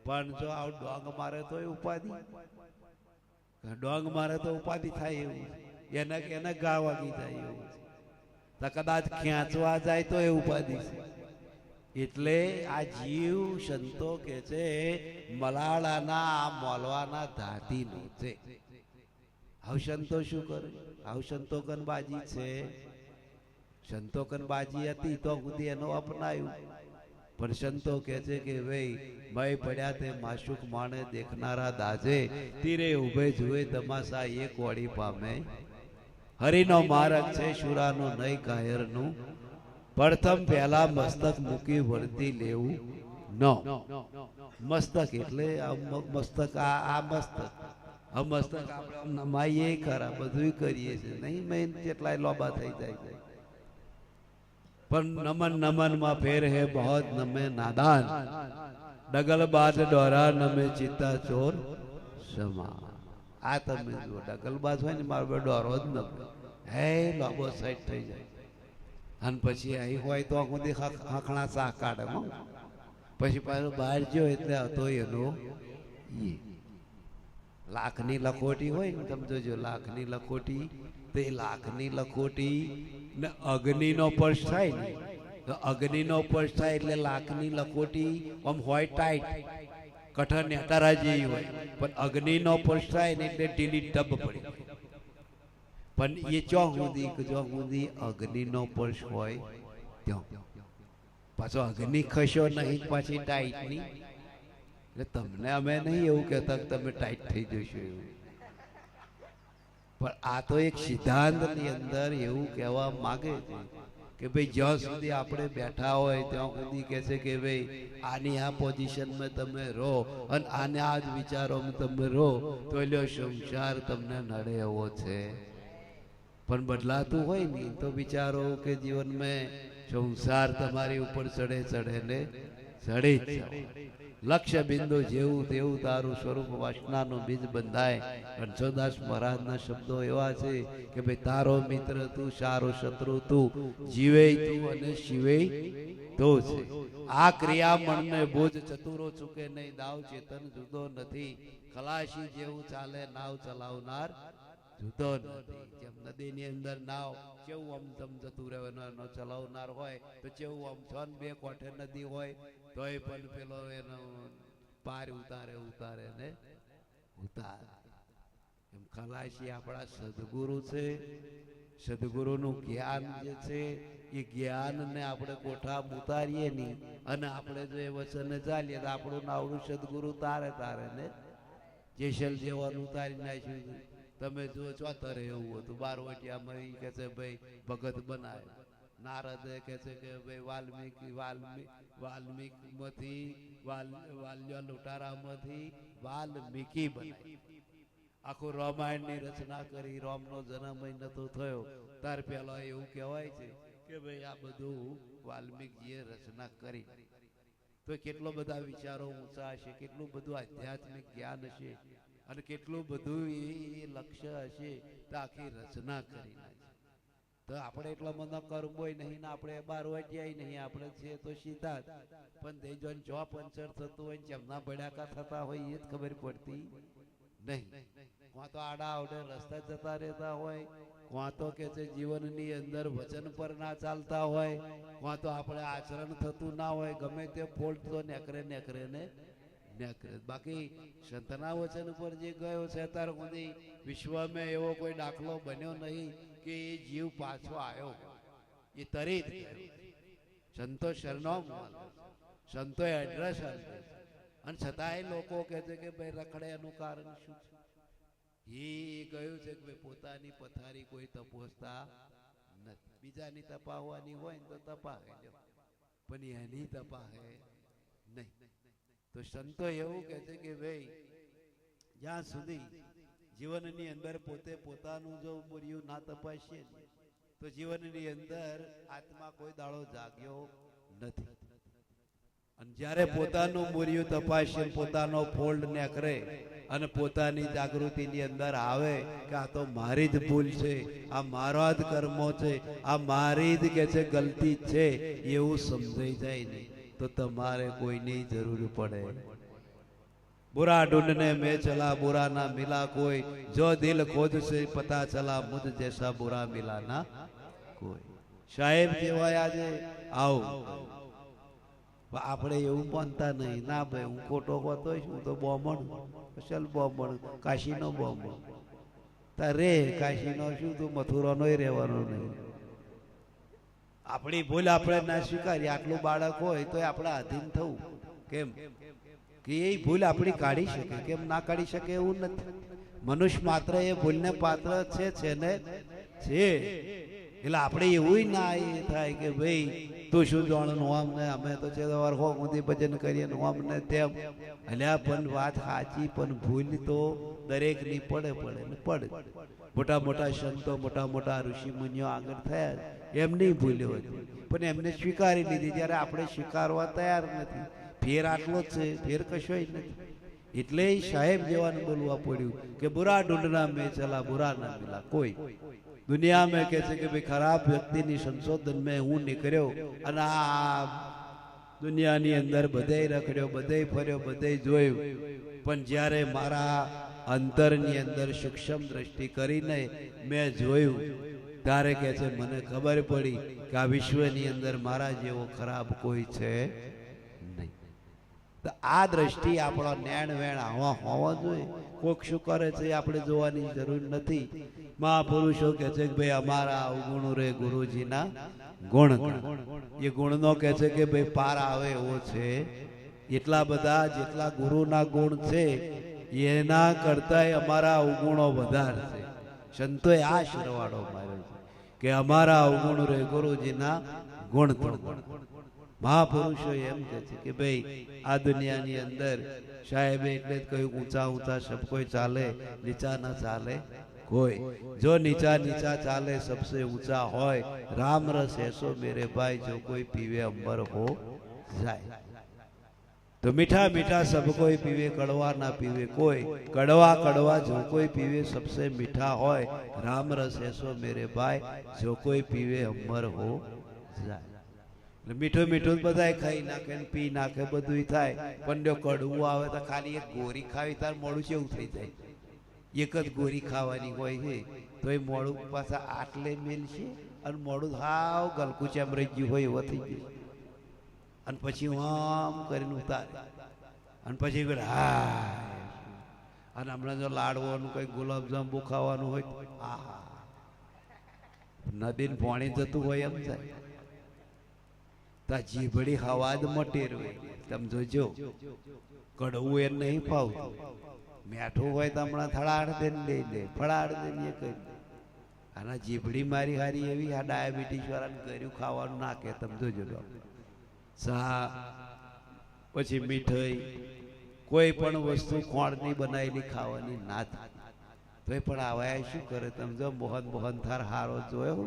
પણ જો આવ ડોંગ મારે તો ઉપાધિ ડોંગ મારે તો ઉપાધિ થાય એવું એને ગા વાગી જાય એવું તો કદાચ ખેંચવા જાય તો એ ઉપાધિ છે. એટલે આ જીવ સંતો કે છે મલાળાના આ મોલવાના ધાતીનું છે. આવ સંતો શું કરે? આવ સંતો કનબાજી છે. સંતો કનબાજી હતી તો સુધી એનો અપનાયું. પણ સંતો કે છે કે ભાઈ મય પડ્યા તે માશુક માણે દેખનારા દાજે તીરે ઉભે જુએ તમાશા એ કોડી પામે. હરિનો માર્ગ છે શુરાનો નહીં કાયરનું પ્રથમ પહેલા મસ્તક મૂકી વર્તી લેવું ન. મસ્તક એટલે મસ્તક આ મસ્તક આ મસ્તક આપણે નમાઈએ ખરા બધું કરીએ છીએ નહીં મેં કેટલાય લોબા થઈ જાય છે પણ નમન નમન માં ફેર હે બહોત નમે નાદાન ડગલ બાદ ડોરા નમે ચિત્તા ચોર સમા. આ તમે જો ડગલ બાદ હોય ને મારો ડોરો જ નમે હે લોબો સાઈડ થઈ જાય અને પછી અહીં હોય તો સુધી આંખણા શાહ કાઢે પછી પાછું બહાર ગયો એટલે હતો એનો લાખની લખોટી હોય ને તમે જોજો લાખની લખોટી તો એ લાખની લખોટી ને અગ્નિનો સ્પર્શ થાય ને તો અગ્નિનો સ્પર્શ થાય એટલે લાખની લખોટી આમ હોય ટાઈટ કઠણ નેટારા જેવી હોય પણ અગ્નિનો સ્પર્શ થાય ને એટલે ઢીલી ટબ પડી પણ એ જો સુધી અગ્નિનો સ્પર્શ હોય ત્યાં પાછો અગ્નિ ખસ્યો નહીં પાછી ટાઈટની એટલે તમને અમે નહીં એવું કહેતા કે તમે ટાઈટ થઈ જશો એવું. પણ આ તો એક સિદ્ધાંતની અંદર એવું કહેવા માંગે છે કે ભાઈ જ્યાં સુધી આપણે બેઠા હોય ત્યાં સુધી કહે છે કે ભાઈ આની આ પોઝિશનમાં તમે રહો અને આને આ જ વિચારોમાં તમે રહો તો લ્યો સંસાર તમને નડે એવો છે. પણ બદલાતું હોય ને તો વિચારો કે જીવનમાં સંસાર તમારી ઉપર ચડે ને ચડે જ લક્ષ્ય બિંદુ જેવું તેવું તારું સ્વરૂપ વાસનાનું બીજ બંધાય. રણછોડદાસ મહારાજના શબ્દો એવા છે કે ભાઈ તારો મિત્ર તું સારો શત્રુ તું જીવે તું અને શિવે તો છે. આ ક્રિયા મનને બોજ ચતુરો ચૂકે નહીં દાવ ચેતન જુદો નથી. ખલાસી જેવું ચાલે નાવ ચલાવનાર જુદો નથી. જેમ નદીની અંદર નાવ કેવું આમ તમ જતું રહેવાનું ચલાવનાર હોય તો કેવું આમ છ બે કોઠે નદી હોય તોય પણ પેલો એનો પાર ઉતારે ને ઉતાર. એમ ખલાસી આપણા સદગુરુ છે. સદગુરુનું જ્ઞાન જે છે એ જ્ઞાનને આપણે કોઠા ઉતારીએ નહીં અને આપણે જો એ વચન ચાલીએ તો આપણું નાવડું સદગુરુ તારે ને જેસલ જેવાનું ઉતારી નાખ્યું. તમે જો ચોતરે એવું હતું 12 વટિયામાં કે છે ભાઈ ભગત બનાવે. નારદ કે છે કે ભાઈ વાલ્મીકમાંથી વાલ્ય લૂંટારામાંથી વાલ્મીકી બનાવી. આખું રામાયણની રચના કરી. રામનો જન્મ નતો થયો તાર પહેલા એવું કહેવાય છે કે ભાઈ આ બધું વાલ્મીકીએ રચના કરી. તો કેટલો બધા વિચારો ઊંચા હશે, કેટલું બધું આધ્યાત્મિક જ્ઞાન હશે અને કેટલું બધું એ લક્ષ્ય હશે તો આખી રચના કરી નાખી. તો આપણે એટલા બધા કર્મોય નહીં ને આપણે 12 વાગ્યા નહીં, આપણે છે તો સીધા જ. પણ તે જો જો પંચર થતું હોય જેમના ભડાકા થતા હોય એ જ ખબર પડતી નહીં. કોણ તો આડા આવડે રસ્તા જતા રહેતા હોય, કોણ તો કે છે જીવનની અંદર વચન પર ના ચાલતા હોય, કોણ તો આપણે આચરણ થતું ના હોય, ગમે તે ફોલ્ટ તો નેકરે ને બાકી સંતના વચન પર જે ગયો છે અત્યાર સુધી વિશ્વમાં એવો કોઈ દાખલો બન્યો નહીં કે એ જીવ પાછો આવ્યો. એ તરીત સંતો શરણામ સંતો એડ્રેસ અને છતાંય લોકો કહે છે કે ભાઈ રખડે એનું કારણ શું છે? એ કહ્યું છે કે ભાઈ પોતાની પથારી કોઈ તપોસતા નથી. બીજાની તપાવવાની હોય ને તો તપાવે લ્યો, પણ એની તપાવે નહીં. તો સંતો એવું કહે છે કે ભાઈ જ્યાં સુધી જીવનની અંદર પોતે પોતાનું જો મૂર્યું ના તપાસીએ તો જીવનની અંદર આત્મા કોઈ દાડો જાગ્યો નથી. અને જ્યારે પોતાનું મૂર્યું તપાસીએ, પોતાનો ફોલ્ડ ને કરે અને પોતાની જાગૃતિની અંદર આવે કે આ તો મારી જ ભૂલ છે, આ મારા જ કર્મો છે, આ મારી જ કે છે ગલતી છે, એવું સમજાઈ જાય ને તો તમારે કોઈની જરૂર પડે. बुरा ढूंढने में चला बुरा ना मिला कोई, जो दिल खोज से पता चला मुझ जैसा बुरा मिला ना कोई. સાહેબ કહેવાય આજે આવો. આપણે એવું માનતા નહીં. ના ભાઈ હું ખોટો હોતો હું તો બોમણ, અસલ બોમણ, કાશીનો બોમણ. તારે કાશીનો શું તું મથુરાનો રહેવાનો નહીં. આપણી ભૂલ આપણે ના સ્વીકારીએ. આટલું બાળક હોય તો આપણે આધીન થવું. કેમ કે એ ભૂલ આપણી કાઢી શકે, કેમ ના કાઢી શકે એવું નથી. મનુષ્ય માત્ર એ ભૂલને પાત્ર છે ને છે. એટલે આપણે એવું ના એ થાય કે ભાઈ તું શું જાણું અમને, અમે તો છે હો ઊંધી ભજન કરીએ અમને તેમ. અલ્યા પણ વાત સાચી, પણ ભૂલ તો દરેકની પડે ને પડે. મોટા મોટા સંતો, મોટા મોટા ઋષિ મુનિઓ આગળ થયા, એમની ભૂલ્યો હતી પણ એમને સ્વીકારી લીધી. જ્યારે આપણે સ્વીકારવા તૈયાર નથી. ફેર આટલો જ છે, ફેર કશોય નથી. એટલે સાહેબ જેવાનું બોલવા પડ્યું કે બુરા ઢૂંઢના મેં ચલા બુરા ના મિલા કોઈ. દુનિયા में કહે છે કે ભાઈ ખરાબ વ્યક્તિની સંશોધન મેં હું નીકળ્યો અને આ દુનિયાની અંદર બધે રખડ્યો, બધે ફર્યો, બધે જોયું, પણ જ્યારે મારા અંતરની અંદર સૂક્ષ્મ દ્રષ્ટિ કરીને મેં જોયું ત્યારે કહે છે મને ખબર પડી કે આ વિશ્વની અંદર મારા જેવો ખરાબ કોઈ છે નહીં. તો આ દ્રષ્ટિ આપણો નેણ વેણ આવા હોવા જોઈએ. કોક શું કરે છે આપણે જોવાની જરૂર નથી. મહાપુરુષો કહે છે કે ભાઈ અમારા અવગુણ રે ગુરુજીના ગુણ. એ ગુણનો કહે છે કે ભાઈ પાર આવે એવો છે. એટલા બધા જેટલા ગુરુના ગુણ છે એના કરતાંય અમારા અવગુણો વધારે છે. સંતોએ આ શરવાડો માર્યો છે કે અમારા અવગુણ રે ગુરુજીના ગુણ. મહાપુરુષો એમ કહે છે કે ભાઈ આ દુનિયાની અંદર સાહેબે એટલે જ કહ્યું ઊંચા ઊંચા સબ કોઈ ચાલે, નીચા ના ચાલે કોઈ. જો નીચા નીચા ચાલે સબસે ઊંચા હોય, રામ રસ ऐसो मेरे भाई जो कोई पीवे अंबर हो जाए. तो मीठा मीठा सब कोई पीवे, कड़वा ना पीवे कोई. कड़वा कड़वा जो कोई पीवे सबसे मीठा હોય, राम रस ऐसो मेरे भाई जो कोई पीवे अंबर हो जाए. મીઠું મીઠું બધા ખાઈ નાખે ને પી નાખે, બધું થાય. પણ જો કડવું આવે તો ખાલી એક ગોરી ખાવી તાર મોડું કેવું થઈ જાય. એક જ ગોરી ખાવાની હોય છે તો એ મોડું પાછા આટલે મેલશે અને મોડું હાવ ગલકું ચામરાઈ ગયું હોય એવો થઈ ગયું. અને પછી આમ કરીને ઉતારે અને પછી હા. અને હમણાં જો લાડવાનું કઈ ગુલાબજાંબુ ખાવાનું હોય આ નદીને પાણી જતું હોય એમ થાય. તા જીભડી હવા જ મટેર હોય. તમે જોજો કડવું એ નહીં પાવતું. મીઠું હોય તો હમણાં થડાડ દે લઈ લે, ફળાડ દે કરી. આના જીભડી મારી હારી એવી આ ડાયાબિટીસ વાળાને કર્યું ખાવાનું નાખે. તમે જોજો ચા પછી મીઠાઈ કોઈ પણ વસ્તુ ખોળની બનાવેલી ખાવાની ના થાય. તો પણ આવા શું કરે તમે જો મોહન મોહન થાર હારો જોયો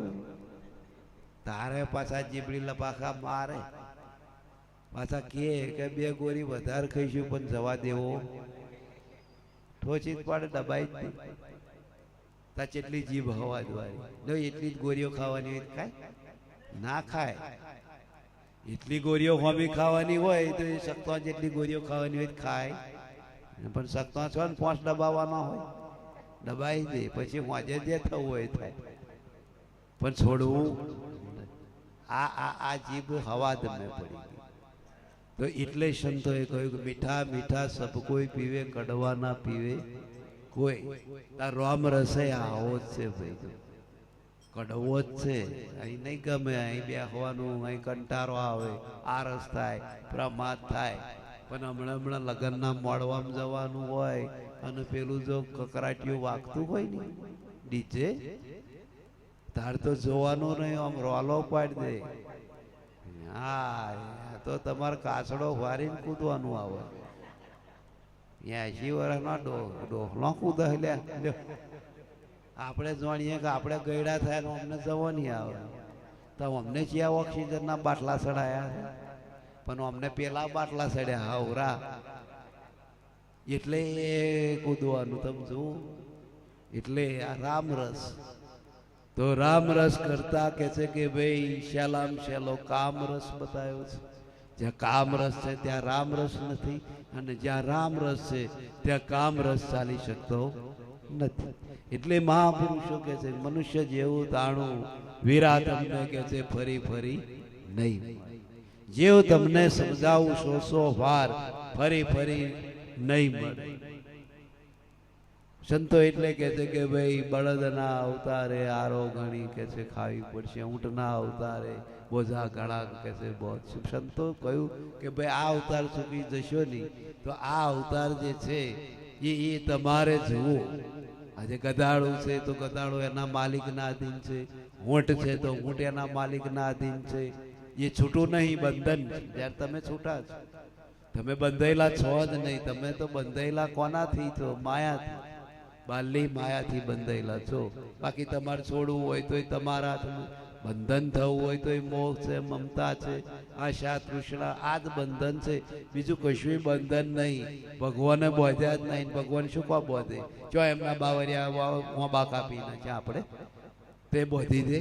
તારે પાછા જીબડી લપાખા મારે. પાછા કે બે ગોરી વધારે ખાઈશું પણ જવા દેવો ઠોચી જ પાડે, દબાઈ જ દે. તા જેટલી જીભ હવા દ્વારી એટલી જ ગોરીઓ ખાવાની હોય ખાય ના ખાય. એટલી ગોરીઓ હોમી ખાવાની હોય તો એ સત્તા જેટલી ગોરીઓ ખાવાની હોય ખાય. પણ સત્તા છો ને 5 દબાવવાના હોય, દબાઈ દે. પછી હોજે જે થવું હોય થાય પણ છોડવું. આ જીભ હવા દમે પડી ગઈ. તો એટલે સંતોએ કહ્યું કે મીઠા મીઠા સબ કોઈ પીવે, કડવા ના પીવે કોઈ. તાર રામ રસે આવો જ છે ભાઈ, કડવો જ છે. અહીં નહીં ગમે, અહીં બેસવાનું, અહીં કંટારો આવે, આરસ થાય, પ્રમાદ થાય. પણ હમણાં લગ્નના મોડવામાં જવાનું હોય અને પેલું જો કકરાટીયું વાગતું હોય ને ડીજે, તાર તો જોવાનું નહીં, આમ રોલો પાડી દે. હા તો તમારે કાચડો વારીને કૂદવાનું આવે. 80 વર્ષના ડોહલો કૂદે લ્યા. આપણે જાણીએ કે આપણે ગયડા થાય ને અમને જવાની આવે તો અમને જ્યાં ઓક્સિજનના બાટલા ચડાયા પણ અમને પેલા બાટલા ચડ્યા હાવરા. એટલે કૂદવાનું તમે જુઓ. એટલે આ રામરસ તો રામરસ કરતા કે છે કે ભાઈ શેલામ શેલો કામરસ બતાવ્યો છે. જ્યાં કામરસ છે ત્યાં રામરસ નથી, અને જ્યાં રામરસ છે ત્યાં કામરસ ચાલી શકતો નથી. એટલે મહાપુરુષો કે છે મનુષ્ય જેવું તાણું વીરા તમને કે છે ફરી ફરી નહીં. જેવું તમને સમજાવું 100 વાર ફરી ફરી નહીં મળે. સંતો એટલે કે છે કે ભાઈ બળદના અવતારે આરો ઘણી કે છે ખાવી પડશે, ઊંટના અવતારે બોઝા ઘણા કે છે બહુ. સંતો કહ્યું કે ભાઈ આ અવતાર ચૂકી જશો નહીં તો આ અવતાર જે છે એ તમારે જુઓ. આજે ગધાડું છે તો ગધાડું એના માલિકના અધીન છે, ઊંટ છે તો ઊંટ એના માલિકના અધીન છે. એ છૂટું નહીં, બંધન છે. જ્યારે તમે છૂટા છો, તમે બંધાયેલા છો જ નહીં. તમે તો બંધાયેલા કોનાથી છો? માયાથી, બાલી માયાથી બંધાયેલા છો. બાકી તમારે છોડવું હોય તો તમારા બંધન થવું હોય તો મોહ છે, મમતા છે, આશા તૃષ્ણા, આ જ બંધન છે. બીજું કશું બંધન નહીં. ભગવાને બોધ્યા જ નહીં. ભગવાન શું કો બોધે? જો એમના બાવરિયા મોબા કાપી નાખ્યા આપણે તે બોધી દે.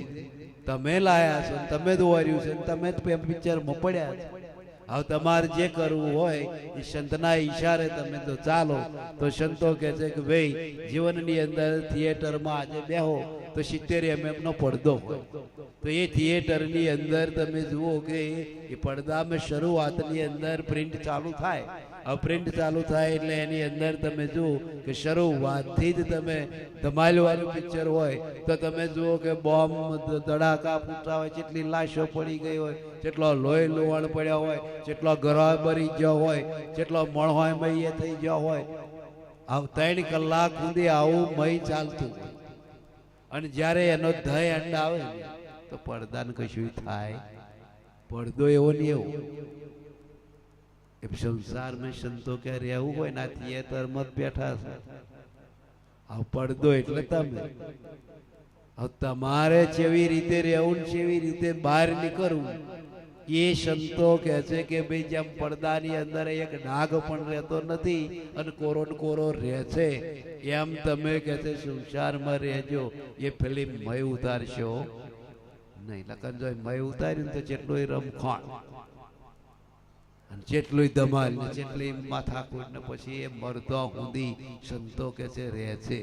તમે લાયા છો, તમે દોર્યું છે, તમે જ પિક્ચરમાં પડ્યા છો. હવે તમારે જે કરવું હોય એ સંતના ઈશારે તમે તો ચાલો. તો સંતો કે છે કે ભાઈ જીવનની અંદર થિયેટરમાં આજે બેહો તો 70 mm નો પડદો હોય તો એ થિયેટરની અંદર તમે જુઓ કે એ પડદામાં શરૂઆતની અંદર પ્રિન્ટ ચાલુ થાય. હવે પ્રિન્ટ ચાલુ થાય એટલે એની અંદર તમે જુઓ કે શરૂઆતથી જ તમે ધમાલવાળું પિક્ચર હોય તો તમે જુઓ કે બોમ્બ ધડાકા ફૂટતા હોય, જેટલી લાશો પડી ગઈ હોય, જેટલો લોહી લોહણ પડ્યા હોય, જેટલો ગરવા ભરી ગયો હોય, જેટલો મણહોય મય થઈ ગયો હોય. આવ 3 કલાક સુધી આવું મય ચાલતું હોય. અને જ્યારે એનો ધય અંડ આવે તો પડદાને કશું થાય. પડદો એવો ને એવો. સંસારમાં સંતો કે રહેવું હોય ને થિયેટરમાં બેઠા છે. આ પડદો એટલે તમે. હવે તમારે કેવી રીતે રહેવું, કેવી રીતે બહાર નીકળવું એ સંતો કે છે કે ભાઈ જેમ પડદાની અંદર એક ડાઘ પણ રહેતો નથી અને કોરો કોરો રહે છે, એમ તમે કે છે સંસારમાં રહેજો. એ ફિલ્મ મય ઉતારશો નહીં. લખન જો મય ઉતાર્યું તો જેટલું રમખાણ અને જેટલું ધમાલ ને જેટલી માથાકૂટ ને પછી એ મરદો સુધી સંતો કે છે રહે છે,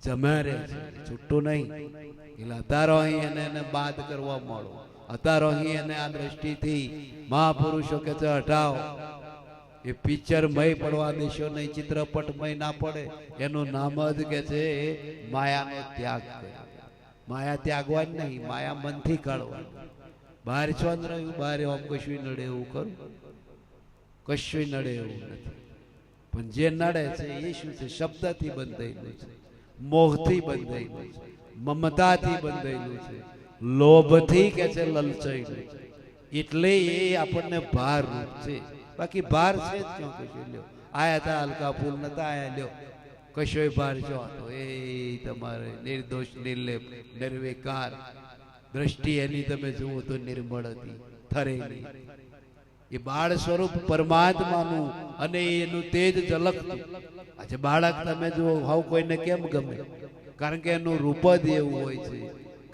જમે રહે છે, છૂટું નહીં. એટલે અધારો અહીં એને બાદ કરવા મળો. અતારો અહીં એને આ દ્રષ્ટિથી મહાપુરુષો કે છે હટાવો. એ પિક્ચર મય પડવા દેશો નહીં, ચિત્રપટ મય ના પડે. એનું નામ જ કે છે માયાનો ત્યાગ. માયા ત્યાગવાની નહીં, માયા મનથી કાઢવાની. બહાર ચોંદ રહ્યું, બહાર આમ કશું નડે એવું કરું, કશું નડે એવું નથી. પણ જે નડે છે એ શું છે? શબ્દથી બંધાયેલું છે, મોહથી બંધાયેલું છે, મમતાથી બંધાયેલું છે, લોભથી કે છે લલચાયેલું છે. એટલે એ આપણને ભાર રૂપ છે. બાકી ભાર છે જ ક્યાં? કશું લ્યો આયા હતા હલકા ફૂલ નતા આયા, લ્યો કશોય ભાર જો હતો. એ તમારે નિર્દોષ, નિર્લેપ, નિર્વિકાર દ્રષ્ટિ એની તમે જુઓ તો નિર્મળ હતી, થરેલી. એ બાળ સ્વરૂપ પરમાત્માનું અને એનું તેજ ઝલકતું. આજે બાળક તમે જુઓ, હાવ કોઈને કેમ ગમે? કારણ કે એનું રૂપ જ એવું હોય છે.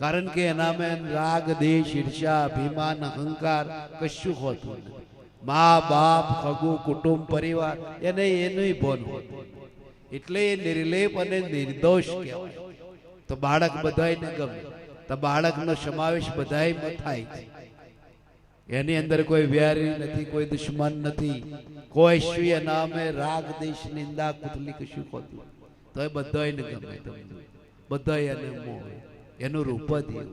કારણ કે એનામાં રાગ, દેશ, ઈર્ષા, અભિમાન, અહંકાર કશું હોતું નથી. મા બાપ, ખગુ, કુટુંબ, પરિવાર એને એનું ભોન હોતું. એટલે એ નિર્લેપ અને નિર્દોષ કહેવાય. તો બાળક બધાને ગમે. તો બાળકનો સમાવેશ બધાયમાં થાય છે. એની અંદર કોઈ વ્યારી નથી, કોઈ દુશ્મન નથી, કોઈ શું નામે રાગ, દેશ, નિંદા, કુતલી કશું હોતું. તો એ બધાને ગમે. તમને બધા એને મોહે. એનું રૂપ જ એવું.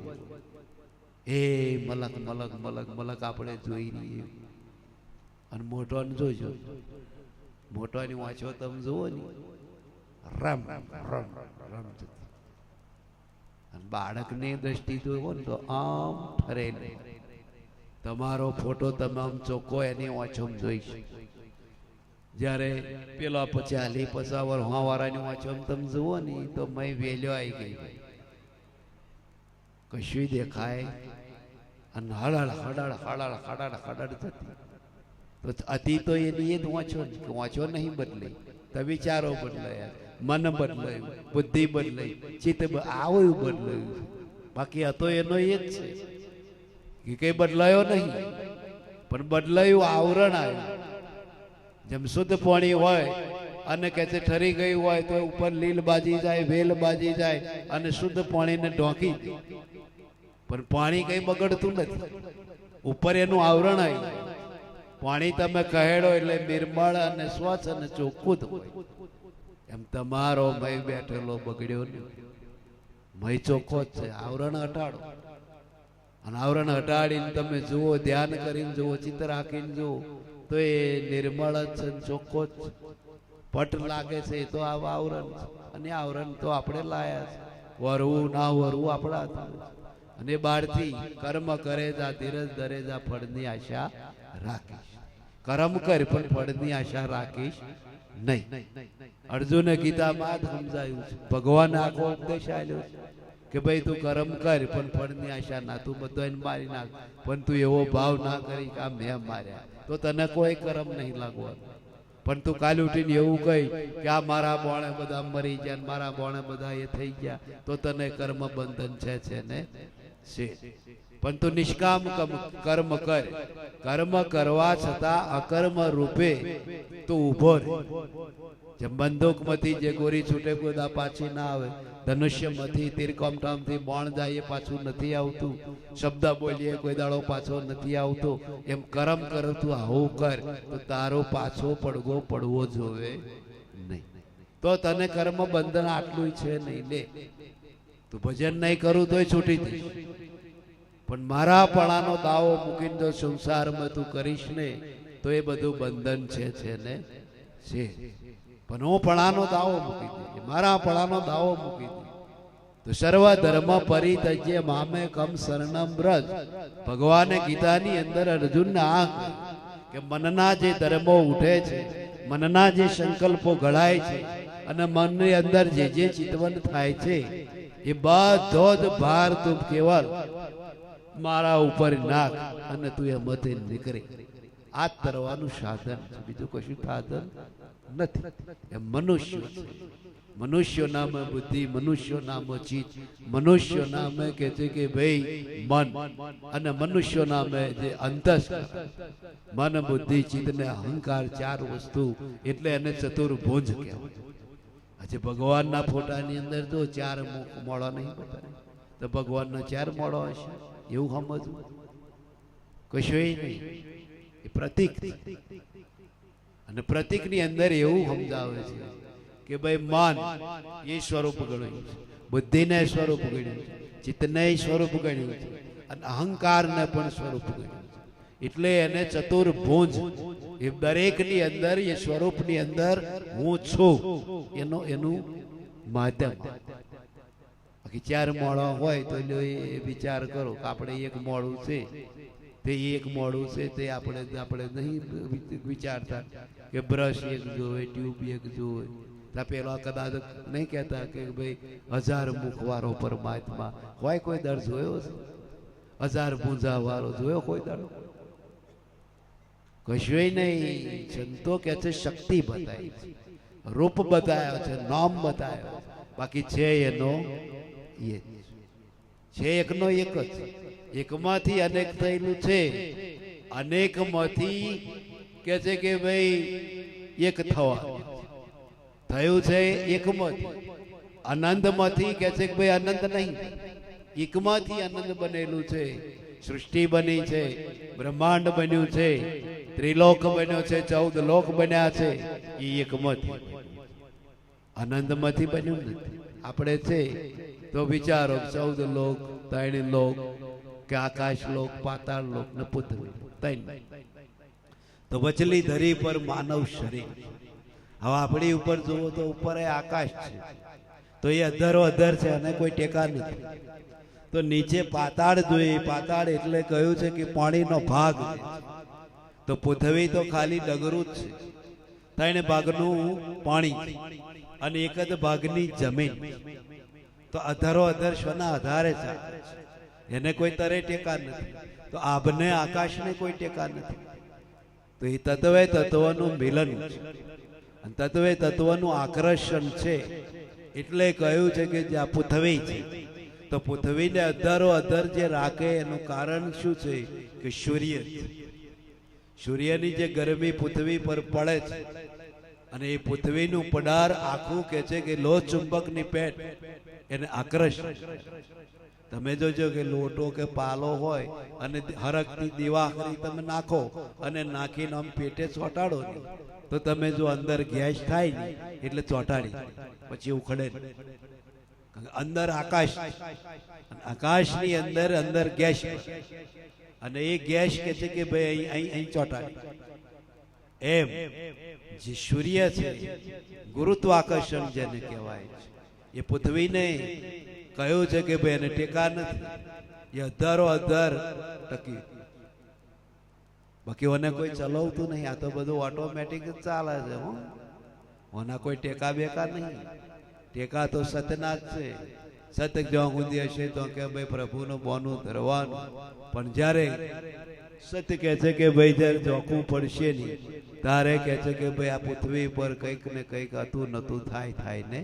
એ મલક મલક મલક મલક આપણે જોઈ લઈએ. અને મોટોને જોજો, મોટોની વાંચો તમે જુઓ ને રમ રમ રમ રમ અને બાળકની દ્રષ્ટિ જુઓ ને તો આમ ફરે નહીં. તમારો ફોટો તમે આમ ચોખ્ખો એની વાંચોમ જોઈશ. જ્યારે પેલા 50-50 વાળાની વાંચોમ તમે જુઓ ને તો મય વેલ્યો આવી ગઈ, કશું દેખાય અને હળળ હળળ હળળ હળળ હળળ થતી. તો અતિ તો એની એ જ વાંચો ને કે વાંચો નહીં બદલાઈ, તો વિચારો બદલાયા, મન બદલાયું, બુદ્ધિ બદલાઈ, ચિત્ત આવું બદલાયું. બાકી હતો એનો એ જ છે કે કઈ બદલાયો નહીં, પણ બદલાયું આવરણ આવ્યું. જેમ શુદ્ધ પાણી હોય અને કે ઠરી ગયું હોય તો ઉપર લીલ બાજી જાય, વેલ બાજી જાય અને શુદ્ધ પાણીને ઢોકી દે, પણ પાણી કઈ બગડતું નથી, ઉપર એનું આવરણ આવ્યું. પાણી તમે કહેડો એટલે નિર્મળ અને સ્વચ્છ અને ચોખ્ખું જ હોય. એમ તમારો મય બેઠેલો બગડ્યો નહીં, મય ચોખ્ખો જ છે. આવરણ હટાડો અને આવરણ હટાડીને તમે જુઓ, ધ્યાન કરીને જુઓ, ચિત્ત રાખીને જુઓ તો એ નિર્મળ જ છે, ચોખ્ખો જ. પટ લાગે છે એ તો આવરણ છે, અને આવરણ તો આપણે લાયા છે. વરવું ના વરવું આપણા હાથમાં. અને બહારથી કર્મ કરે જા, ધીરજ ધરે જા, ફળની આશા રાખીશ. કર્મ કર પણ ફળની આશા રાખીશ નહીં. અર્જુને ગીતામાં સમજાયું છે, ભગવાન આખો ઉપદેશ આપ્યો છે કે ભાઈ તું કર્મ કર પણ ફળની આશા ના, તું બધો એને મારી નાખ, પણ તું એવો ભાવ ના કરી કે આ મેં માર્યા, તો તને કોઈ કર્મ નહીં લાગવાનું. પણ તું કાલ ઉઠીને એવું કહી કે આ મારા બોણે બધા મરી ગયા, મારા બોણે બધા એ થઈ ગયા, તો તને કર્મ બંધન છે ને છે. પણ તું નિષ્કામ કર્મ કર, કર્મ કરવા છતાં અકર્મ રૂપે તું ઉભો રહે. જેમ બંદૂકમાંથી જે ગોરી છૂટે કોઈ પાછી ના આવે, ધનુષ્યમાંથી તીરકમઠામથી બોણ જાય એ પાછું નથી આવતું, શબ્દ બોલીએ કોઈ દાડો પાછો નથી આવતો. એમ કર્મ કર, તું આવું કર તો તારો પાછો પડવો પડવો જોવે નહીં. તો તને કર્મ બંધન આટલું છે નહીં. લે તું ભજન નહીં કરું તોય છૂટી જઈશ, પણ મારા પણાનો દાવો મૂકીને જો સંસારમાં તું કરીશ ને તો એ બધું બંધન છે ને છે. પણ હું પણાનો દાવો મૂકી દે, મારા પણાનો દાવો મૂકી દે તો સર્વ ધર્મ પરિત્યજ્ય મામે કમ શરણમ વ્રજ. ભગવાને ગીતાની અંદર અર્જુનને આ કે મનના જે ધર્મો ઉઠે છે, મનના જે સંકલ્પો ઘડાય છે અને મનની અંદર જે જે ચિંતવન થાય છે એ બધો જ ભાર તું કેવલ મારા ઉપર નાખ અને તું એમાંથી નીકળી. આ તરવાનું સાધન છે, બીજું કશું સાધન નથી. એમ મનુષ્ય છે, મનુષ્ય નામે બુદ્ધિ, મનુષ્ય નામે ચિત્ત, મનુષ્ય નામે કે છે કે ભાઈ મન, અને મનુષ્ય નામે જે અંતસ્કરણ, મન બુદ્ધિ ચિત્ત ને અહંકાર, ચાર વસ્તુ, એટલે એને ચતુર્ભુજ કહેવાય. આજે ભગવાનના ફોટાની અંદર જો ચાર મોડો નહીં બતાવે તો ભગવાનના ચાર મોડો હશે એવું સમજવું કશું નહીં. એ પ્રતીક, અને પ્રતીક ની અંદર એવું સમજાવે છે કે ભાઈ મન એ સ્વરૂપ ગણ્યું છે, બુદ્ધિને સ્વરૂપ ગણ્યું છે, ચિત્તને સ્વરૂપ ગણ્યું છે, અને અહંકારને પણ સ્વરૂપ ગણ્યું છે. એટલે એને ચતુર્ભુજ, એ દરેકની અંદર એ સ્વરૂપની અંદર હું છું એનું માધ્યમ. બાકી ચાર મોડો હોય તો એ વિચાર કરો કે આપણે એક મોડું છે, તે એક મોડું છે, તે આપણે નહીં વિચારતા કે બ્રશ એક જોવે, ટ્યુબ એક જોવે. પેલા કદાચ નહીં કહેતા કે ભાઈ 1000 મુખ વાળો પરમાત્મા હોય, કોઈ દર જોયો છે? 1000 ભૂંજા વાળો જોયો કોઈ દર? કશું નહીં. સંતો કે છે શક્તિ બતાવી છે, રૂપ બતાવ્યો છે, નામ બતાવ્યો, બાકી છે એનો એ છે એકનો એક જ. એકમાંથી અનેક થયેલું છે, અનેકમાંથી કે છે કે ભાઈ એક થવા થયું છે એકમાંથી. આનંદમાંથી કે છે કે ભાઈ આનંદ નહીં, એકમાંથી આનંદ બનેલું છે. સૃષ્ટિ બની છે, બ્રહ્માંડ બન્યું છે, ત્રિલોક બન્યો છે, 14 લોક બન્યા છે, એ એકમાંથી, આનંદમાંથી બન્યું નથી. આપણે છે તો વિચારો 14 લોક, 3 લોક કે આકાશ લોક, પાતાળ લોક ને પૃથ્વી, 3 તો વચલી ધરી પર માનવ શરીર. હવે આપણી ઉપર જુઓ તો ઉપર એ આકાશ છે, તો એ અધરો અધર છે અને કોઈ ટેકા નથી. તો નીચે પાતાળ જોઈએ, પાતાળ એટલે કહ્યું છે કે પાણીનો ભાગ છે. તો પૃથ્વી તો ખાલી ડગરું જ છે, ત્રણ ભાગનું પાણી અને એક જ ભાગની જમીન. તો અધરો અધર શોના આધારે છે? એને કોઈ તરે ટેકા નથી. તો આભને આકાશને કોઈ ટેકા નથી. તો એ તત્વે તત્વનું મિલન છે અને તત્વે તત્વનું આકર્ષણ છે. એટલે કહ્યું છે કે જ્યાં પૃથ્વી છે, તો પૃથ્વીને અધરો અધર જે રાખે એનું કારણ શું છે? કે સૂર્ય. સૂર્યની જે ગરમી પૃથ્વી પર પડે છે અને એ પૃથ્વીનું પડાર આખું કે છે કે લોહ ચુંબકની પેટ એને આકર્ષે. તમે જોજો કે લોટો કે પાલો હોય અને હરકતી દીવાખરી તમે નાખો અને નાખીને આમ પેટે ચોંટાડો ને, તો તમે જો અંદર ગેસ થાય ને એટલે ચોંટાડી પછી ઉખડે નહીં. અંદર આકાશ, આકાશની અંદર અંદર ગેસ, અને એ ગેસ કે છે કે ભાઈ અહીં ચોંટાડી. એમ જે સૂર્ય છે, ગુરુત્વાકર્ષણ જેને કહેવાય છે, એ પૃથ્વીને કહ્યું છે કે ભાઈ એને ટેકા નથી. એ અધરો અધર ટકી. બાકી ઓને કોઈ ચલાવતું નહીં. આ તો બધું ઓટોમેટિક જ ચાલે છે. ઓના કોઈ ટેકા બેકા નહીં. ટેકા તો સતના જ છે. સત જ્યાં સુધી હશે તો કે ભાઈ પ્રભુનું બોનું ધરવાનું. પણ જ્યારે સત્ય કહે છે કે ભાઈ જ્યારે જોખવું પડશે નહીં, તારે કહે છે કે ભાઈ આ પૃથ્વી પર કંઈક ને કંઈક હતું નતું થાય ને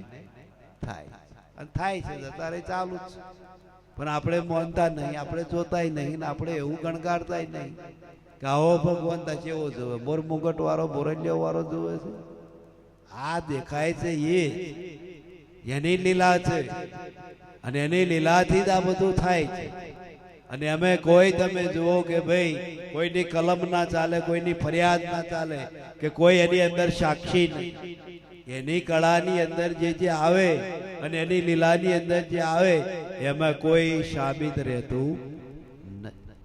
થાય. અને થાય છે તારે ચાલુ જ છે. પણ આપણે માનતા નહીં, આપણે જોતાય નહીં, આપણે એવું ગણગારતાય નહીં કે આવો ભગવાન તા કેવો જોવે, મોર મુગટ વાળો મોરલિયો વાળો જોવે છે. આ દેખાય છે એ એની લીલા છે અને એની લીલાથી જ આ બધું થાય છે. અને અમે કોઈ તમે જુઓ કે ભાઈ કોઈની કલમ ના ચાલે, કોઈની ફરિયાદ ના ચાલે, કે કોઈ એની અંદર સાક્ષી નહીં. એની કળાની અંદર જે આવે અને એની લીલાની અંદર જે આવે એમાં કોઈ સાબિત રહેતું નથી.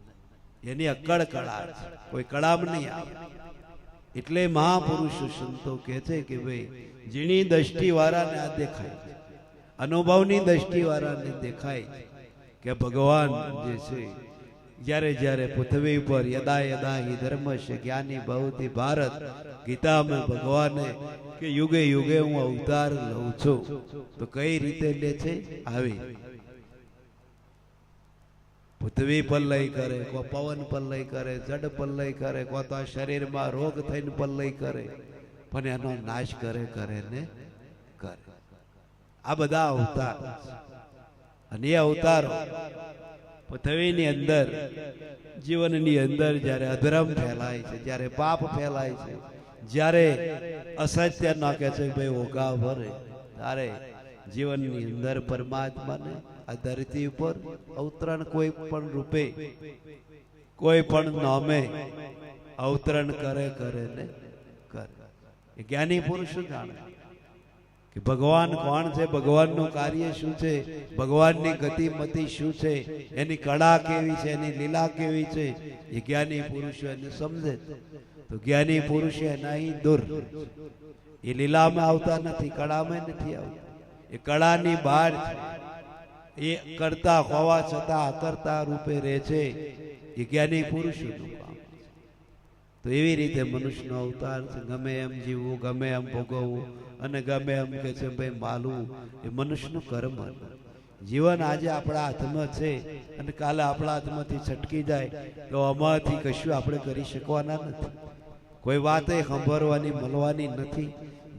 એની અક્કડ કળા છે, કોઈ કળામ નહીં આવે. એટલે મહાપુરુષો સંતો કહે છે કે ભાઈ જીણી દ્રષ્ટિ વાળાને આ દેખાય, અનુભવની દ્રષ્ટિ વાળાને દેખાય કે ભગવાન જે છે જ્યારે જ્યારે પૃથ્વી પર યદા યદા હિ ધર્મ છે જ્ઞાની ભવતી ભારત, ગીતામાં ભગવાને કે યુગે યુગે હું અવતાર લઉં છું. તો કઈ રીતે લે છે? આવી પૃથ્વી પલ્લય કરે, કોઈ પવન પલ્લય કરે, જડ પલ્લય કરે, કોઈ તો શરીરમાં રોગ થઈને પલ્લય કરે, પણ એનો નાશ કરે ને કરે. આ બધા અવતાર. અને એ અવતારો પૃથ્વીની અંદર જીવનની અંદર જ્યારે અધર્મ ફેલાય છે, જ્યારે પાપ ફેલાય છે, જ્યારે અસત્ય નાખે છે ભાઈ ઓગા ભરે, ત્યારે જીવનની અંદર પરમાત્માને આ ધરતી ઉપર અવતરણ કોઈ પણ રૂપે, કોઈ પણ નામે અવતરણ કરે ને કરે. એ જ્ઞાની પુરુષ જાણે કે ભગવાન કોણ છે, ભગવાનનું કાર્ય શું છે, ભગવાનની ગતિમતિ શું છે, એની કળા કેવી છે, એની લીલા કેવી છે, એ જ્ઞાની પુરુષો એને સમજે. તો જ્ઞાની પુરુષો એના દૂર, એ લીલામાં આવતા નથી, કળામાં નથી આવતા. એ કળાની બહાર છે. એ કરતા હોવા છતાં અકર્તા રૂપે રહે છે. એ જ્ઞાની પુરુષોનું કામ. તો એવી રીતે મનુષ્યનો અવતાર છે. ગમે એમ જીવવું, ગમે એમ ભોગવવું અને ગમે એમ કે છે ભાઈ માલવું, એ મનુષ્યનું કર્મ. જીવન આજે આપણા હાથમાં છે અને કાલે આપણા હાથમાંથી છટકી જાય તો આમાંથી કશું આપણે કરી શકવાના નથી. કોઈ વાત એ સાંભળવાની મળવાની નથી.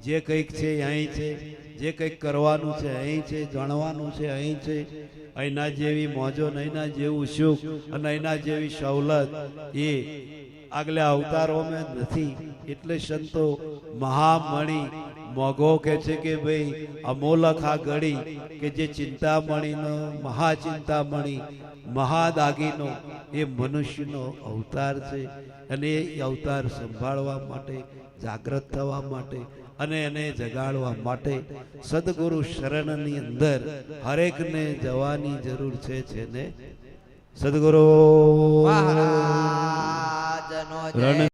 જે કંઈક છે અહીં છે, જે કંઈક કરવાનું છે અહીં છે, જાણવાનું છે અહીં છે. અહીંના જેવી મોજો, અહીંના જેવું સુખ અને અહીંના જેવી સવલત એ આગલા અવતારોમાં નથી. એટલે સંતો મહામણી મોગો કે છે કે ભાઈ અમોલક આ ગળી કે જે ચિંતામણીનો મહાચિંતામણી મહાદાગીનો એ મનુષ્યનો અવતાર છે. અને એ અવતાર સંભાળવા માટે, જાગૃત થવા માટે અને એને જગાડવા માટે સદગુરુ શરણની અંદર હરેકને જવાની જરૂર છે ને સદગુરુ મહારાજનો જય.